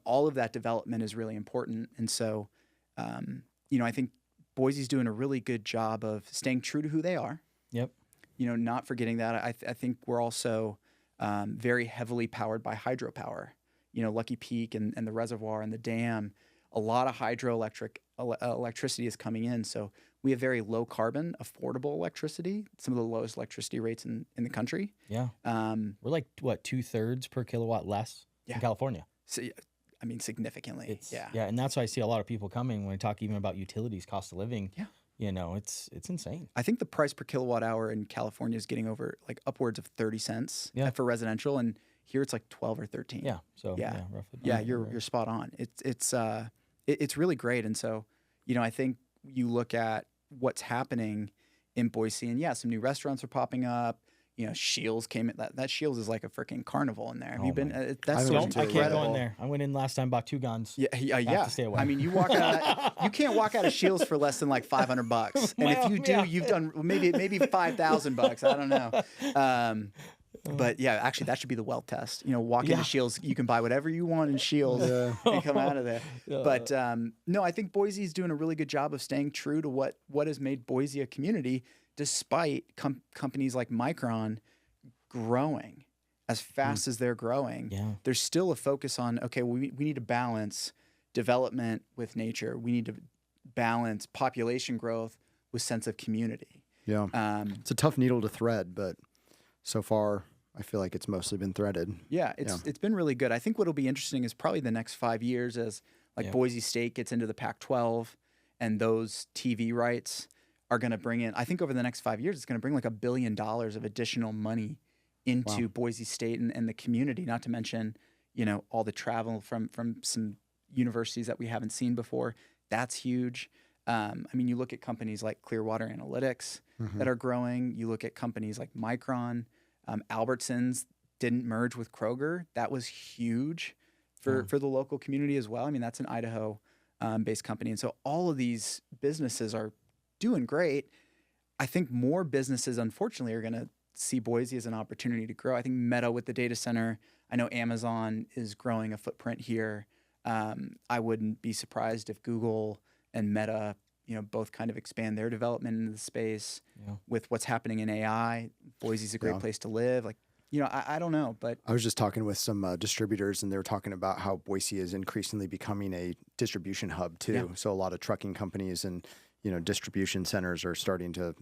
all of that development is really important. And so, I think Boise's doing a really good job of staying true to who they are. Yep. Not forgetting that. I think we're also very heavily powered by hydropower. Lucky Peak and the reservoir and the dam. A lot of hydroelectric electricity is coming in. So we have very low carbon, affordable electricity, some of the lowest electricity rates in the country. Yeah. We're like, what, 2/3 per kilowatt less in California? So, I mean, significantly. Yeah. And that's why I see a lot of people coming when I talk even about utilities, cost of living. Yeah. It's insane. I think the price per kilowatt hour in California is getting over like upwards of 30 cents for residential. And here it's like 12 or 13. Yeah. So roughly. Yeah. You're spot on. It's really great. And so, I think you look at what's happening in Boise, and some new restaurants are popping up. Shields came in. That Shields is like a freaking carnival in there. Have Oh you been? That's I incredible. can't go in there. I went in last time, bought 2 guns. Yeah. I have to stay away. I mean, you can't walk out of Shields for less than like $500. And if you do, you've done maybe $5,000. I don't know. But yeah, actually, that should be the wealth test. Walk into Shields, you can buy whatever you want in Shields and come out of there. But no, I think Boise's doing a really good job of staying true to what has made Boise a community, despite companies like Micron growing as fast as they're growing. Yeah. There's still a focus on, okay, we need to balance development with nature. We need to balance population growth with sense of community. Yeah. It's a tough needle to thread, but so far I feel like it's mostly been threaded. Yeah, it's been really good. I think what'll be interesting is probably the next 5 years as Boise State gets into the Pac-12 and those TV rights are going to bring in, I think over the next 5 years, it's going to bring like $1 billion of additional money into Boise State and the community, not to mention, all the travel from some universities that we haven't seen before. That's huge. I mean, you look at companies like Clearwater Analytics that are growing. You look at companies like Micron. Albertsons didn't merge with Kroger. That was huge for the local community as well. I mean, that's an Idaho based company. And so all of these businesses are doing great. I think more businesses, unfortunately, are going to see Boise as an opportunity to grow. I think Meta with the data center. I know Amazon is growing a footprint here. I wouldn't be surprised if Google and Meta, both kind of expand their development into the space with what's happening in AI. Boise's a great place to live. Like, I don't know, but I was just talking with some distributors, and they were talking about how Boise is increasingly becoming a distribution hub too. Yeah. So a lot of trucking companies and distribution centers are starting to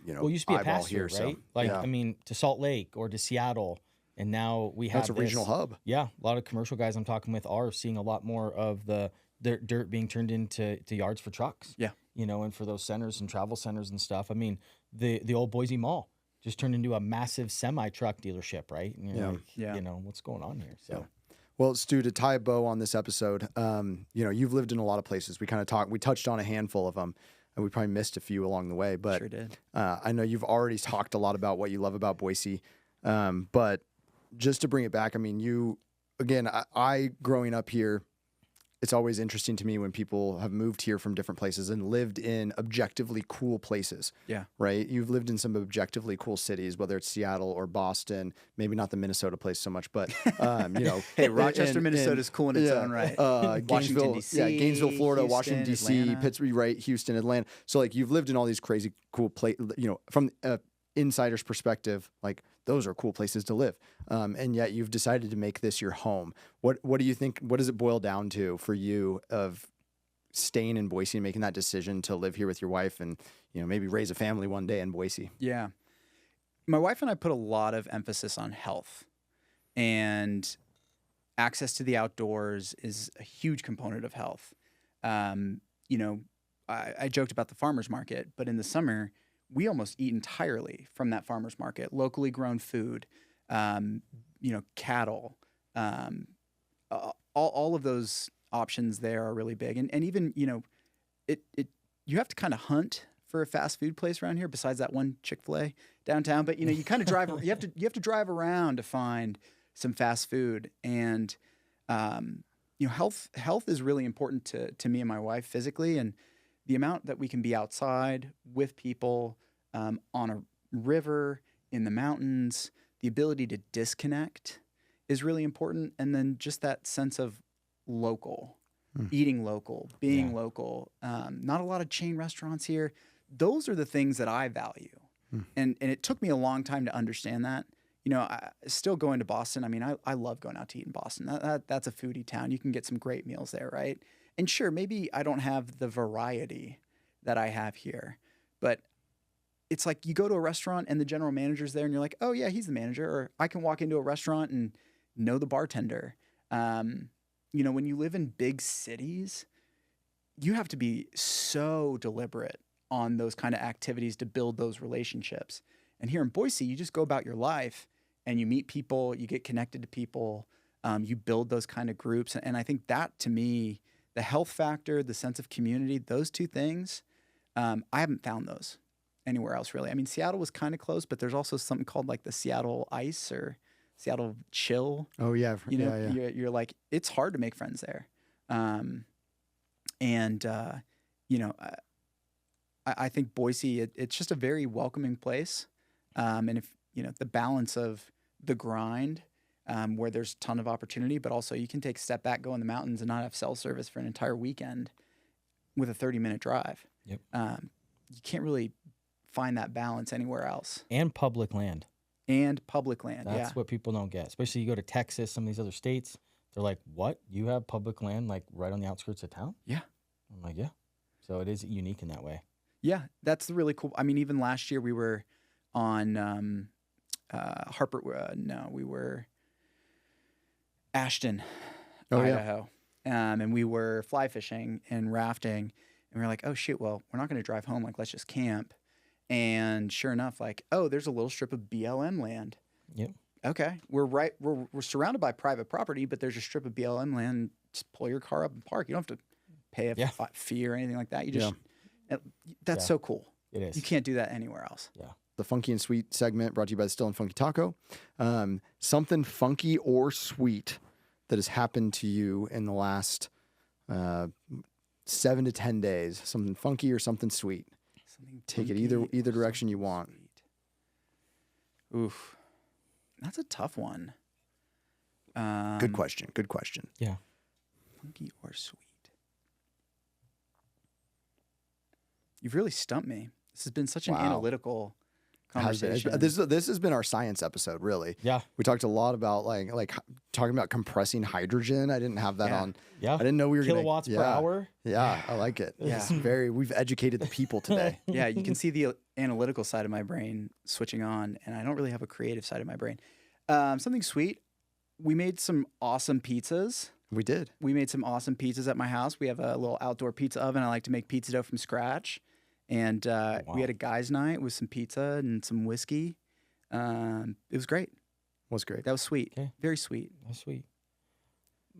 well, it used to be a pass here, right? I mean, to Salt Lake or to Seattle, and now we have that's a regional hub. Yeah, a lot of commercial guys I'm talking with are seeing a lot more of the dirt being turned into yards for trucks. Yeah, and for those centers and travel centers and stuff. I mean, the old Boise Mall just turned into a massive semi truck dealership, right? And you're like, what's going on here? So. Yeah. Well, Stu, to tie a bow on this episode, you've lived in a lot of places. We touched on a handful of them, and we probably missed a few along the way. But sure did. I know you've already talked a lot about what you love about Boise, but just to bring it back, I mean, I growing up here, it's always interesting to me when people have moved here from different places and lived in objectively cool places. Yeah. Right? You've lived in some objectively cool cities, whether it's Seattle or Boston, maybe not the Minnesota place so much, but, Hey, Rochester, Minnesota is cool in its own right. Washington, D.C. Yeah, Gainesville, Florida, Houston, Washington, D.C., Pittsburgh, right? Houston, Atlanta. So, you've lived in all these crazy cool places, from insider's perspective, those are cool places to live. And yet you've decided to make this your home. What do you think, what does it boil down to for you of staying in Boise and making that decision to live here with your wife and, maybe raise a family one day in Boise? Yeah. My wife and I put a lot of emphasis on health, and access to the outdoors is a huge component of health. I joked about the farmer's market, but in the summer, we almost eat entirely from that farmer's market, locally grown food, cattle, all of those options there are really big. And even, you have to kind of hunt for a fast food place around here besides that one Chick-fil-A downtown. But, you kind of drive, you have to drive around to find some fast food. And, health is really important to me and my wife physically. And the amount that we can be outside with people, on a river, in the mountains, the ability to disconnect is really important. And then just that sense of local, eating local, being local, not a lot of chain restaurants here. Those are the things that I value. And it took me a long time to understand that. Still going to Boston. I mean, I love going out to eat in Boston. That's a foodie town. You can get some great meals there, right? And sure, maybe I don't have the variety that I have here, but it's like you go to a restaurant and the general manager's there and you're like, oh yeah, he's the manager. Or I can walk into a restaurant and know the bartender. When you live in big cities, you have to be so deliberate on those kind of activities to build those relationships. And here in Boise, you just go about your life and you meet people, you get connected to people, you build those kind of groups. And I think that, to me, the health factor, the sense of community, those two things, I haven't found those. anywhere else really. I mean, Seattle was kind of close, but there's also something called like the Seattle Ice or Seattle Chill. Oh yeah, you know, you're like, it's hard to make friends there, you know, I think Boise, it's just a very welcoming place, and if you know the balance of the grind, where there's a ton of opportunity, but also you can take a step back, go in the mountains, and not have cell service for an entire weekend with a 30-minute drive. Yep. You can't really find that balance anywhere else. And public land. That's what people don't get. Especially you go to Texas, some of these other states, they're like, what? You have public land like right on the outskirts of town? Yeah. I'm like, yeah. So it is unique in that way. Yeah, that's the really cool. I mean, even last year we were on we were Ashton, Idaho. Yeah. And we were fly fishing and rafting. And we were like, oh, shoot, well, we're not going to drive home. Like, let's just camp. And sure enough, like, oh, there's a little strip of BLM land. Yep. Okay. We're surrounded by private property, but there's a strip of BLM land. Just pull your car up and park. You don't have to pay a fee or anything like that. You just, that's so cool. It is. You can't do that anywhere else. Yeah. The Funky and Sweet segment brought to you by Still and Funky Taco. Something funky or sweet that has happened to you in the last 7 to 10 days. Something funky or something sweet. Take it either direction you want. Sweet. Oof. That's a tough one. Good question. Yeah. Funky or sweet? You've really stumped me. This has been such an analytical conversation. This has been our science episode, really. Yeah. We talked a lot about like talking about compressing hydrogen. I didn't have that on. Yeah. I didn't know we were kilowatts per hour. Yeah, I like it. Yeah. We've educated the people today. Yeah, you can see the analytical side of my brain switching on, and I don't really have a creative side of my brain. Something sweet. We made some awesome pizzas. We did. We made some awesome pizzas at my house. We have a little outdoor pizza oven. I like to make pizza dough from scratch. And we had a guys' night with some pizza and some whiskey. It was great. That was sweet. Okay. Very sweet. That's sweet.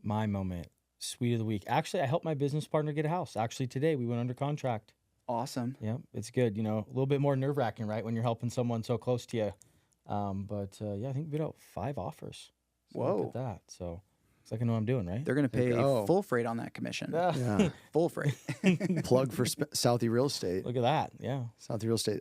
My moment, sweet of the week. Actually, I helped my business partner get a house. Actually, today we went under contract. Awesome. Yeah, it's good. You know, a little bit more nerve-wracking, right, when you're helping someone so close to you. But I think we got 5 offers. So whoa. Look at that. So it's like I know what I'm doing, right? They're going to pay full freight on that commission. Yeah. Full freight. Plug for Southey Real Estate. Look at that. Yeah. Southey Real Estate.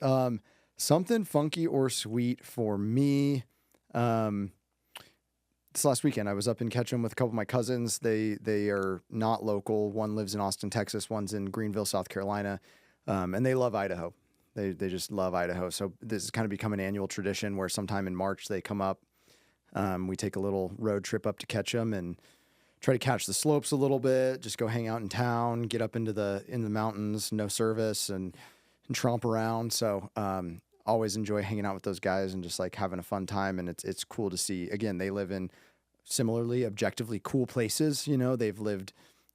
Something funky or sweet for me. This last weekend, I was up in Ketchum with a couple of my cousins. They are not local. One lives in Austin, Texas. One's in Greenville, South Carolina. And they love Idaho. They just love Idaho. So this has kind of become an annual tradition where sometime in March they come up. We take a little road trip up to Ketchum and try to catch the slopes a little bit, just go hang out in town, get up into the mountains, no service, and tromp around. So always enjoy hanging out with those guys and just like having a fun time. And it's cool to see. Again, they live in similarly objectively cool places. You know, they've lived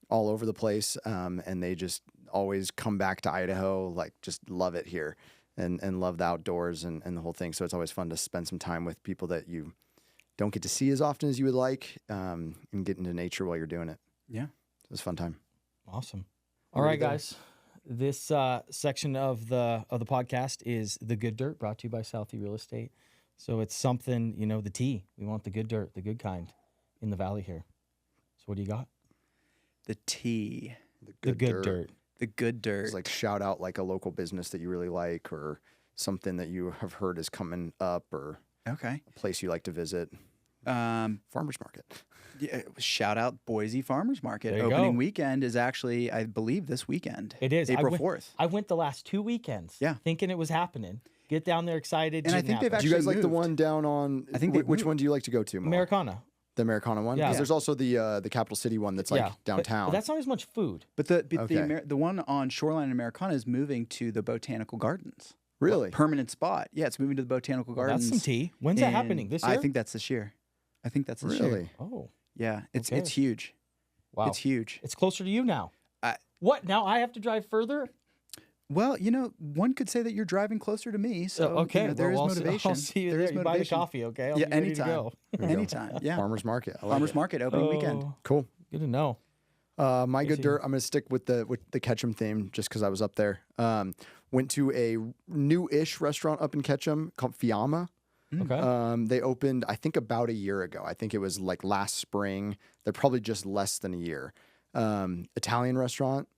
all over the place, and they just always come back to Idaho, like just love it here and love the outdoors and the whole thing. So it's always fun to spend some time with people that you don't get to see as often as you would like, and get into nature while you're doing it. Yeah. It was a fun time. Awesome. All right, guys. This section of the podcast is The Good Dirt, brought to you by Southey Real Estate. So it's something, you know, the tea. We want the good dirt, the good kind in the valley here. So what do you got? The tea. The good dirt. The good dirt. It's like shout out like a local business that you really like or something that you have heard is coming up or a place you like to visit. Farmers Market. Yeah, shout out Boise Farmers Market. Opening weekend is actually, I believe, this weekend. It is. April 4th. I went the last 2 weekends thinking it was happening. Get down there excited. And I think they've actually Do you guys like moved. the one down on, I think which one do you like to go to more? Americana. The Americana one? Yeah. Because there's also the Capital City one that's like downtown. But that's not as much food. But the one on Shoreline and Americana is moving to the Botanical Gardens. Really? Permanent spot. Yeah, it's moving to the Botanical Gardens. That's some tea. When's that happening? This year? I think that's this year. Really? Oh. Yeah, it's huge. Wow. It's huge. It's closer to you now. What? Now I have to drive further? Well, you know, one could say that you're driving closer to me. So okay, you know, there is motivation. I'll see you there. You buy the coffee, okay? I'll be ready to go. Anytime. Yeah. Farmers Market. I like Farmers it. Market opening weekend. Cool. Good to know. My good dirt. I'm going to stick with the Ketchum theme just because I was up there. Went to a new-ish restaurant up in Ketchum called Fiamma. Okay. They opened, I think, about a year ago. I think it was like last spring. They're probably just less than a year. Italian restaurant,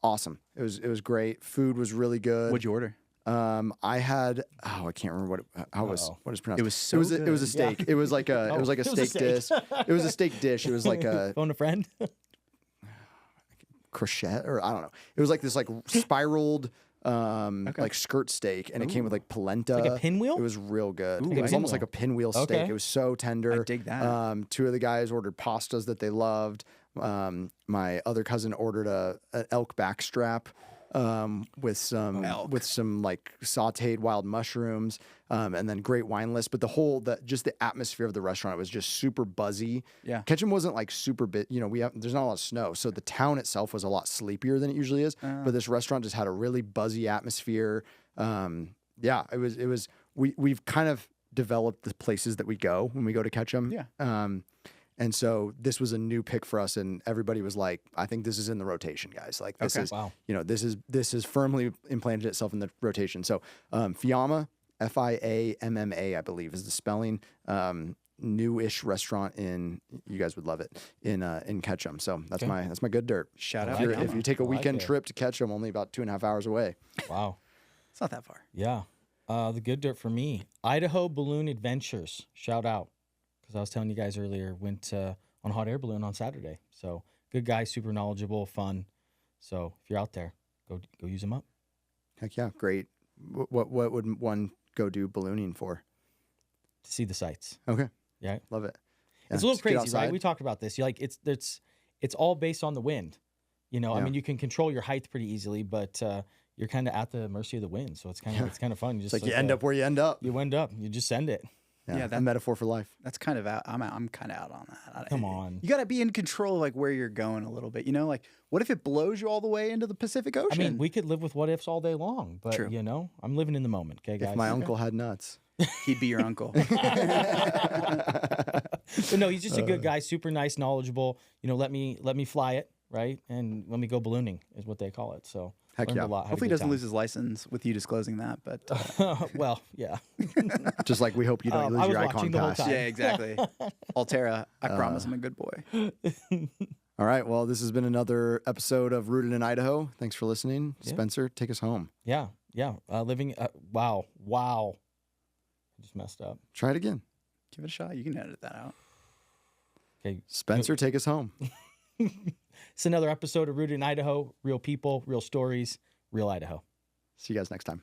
awesome. It was great. Food was really good. What'd you order? I had I can't remember what is pronounced. It was so good. It was a steak. Yeah. It was like a steak dish. It was a steak dish. It was like a phone a friend. Crochet, or I don't know. It was like this like spiraled like skirt steak, and it came with like polenta. Like a pinwheel? It was real good. Ooh, it was almost like a pinwheel steak. Okay. It was so tender. I dig that. Two of the guys ordered pastas that they loved. My other cousin ordered an elk backstrap with some like sautéed wild mushrooms, and then great wine list. But just the atmosphere of the restaurant, it was just super buzzy. Yeah. Ketchum wasn't like super bit, there's not a lot of snow. So the town itself was a lot sleepier than it usually is. But this restaurant just had a really buzzy atmosphere. We've kind of developed the places that we go when we go to Ketchum. Yeah. And so this was a new pick for us, and everybody was like, "I think this is in the rotation, guys. Like this is, this is firmly implanted itself in the rotation." So, Fiamma, Fiamma, I believe is the spelling. Newish restaurant you guys would love it in Ketchum. So that's my good dirt. Shout out. If you take a weekend trip to Ketchum, only about 2.5 hours away. Wow, it's not that far. Yeah, the good dirt for me, Idaho Balloon Adventures. Shout out. Because I was telling you guys earlier, went on a hot air balloon on Saturday. So good guy, super knowledgeable, fun. So if you're out there, go use them up. Heck yeah, great. What would one go do ballooning for? To see the sights. Okay. Yeah, love it. Yeah. It's a little crazy, right? We talked about this. You're like it's all based on the wind. I mean, you can control your height pretty easily, but you're kind of at the mercy of the wind. So it's kind of fun. You just you end up where you end up. You end up. You just send it. Yeah, that metaphor for life. That's kind of out. I'm kind of out on that. Come on. You got to be in control of like where you're going a little bit. Like what if it blows you all the way into the Pacific Ocean? I mean, we could live with what ifs all day long, but True. I'm living in the moment. Okay, guys. If my uncle had nuts, he'd be your uncle. But no, he's just a good guy, super nice, knowledgeable. Let me fly it, right? And let me go ballooning is what they call it. So heck yeah. Hopefully he doesn't lose his license with you disclosing that, but well, yeah. Just like we hope you don't lose your icon pass. Yeah, exactly. Altera, I promise I'm a good boy. All right. Well, this has been another episode of Rooted in Idaho. Thanks for listening. Yeah. Spencer, take us home. Yeah. Wow. I just messed up. Try it again. Give it a shot. You can edit that out. Okay. Spencer, take us home. It's another episode of Rooted in Idaho. Real people, real stories, real Idaho. See you guys next time.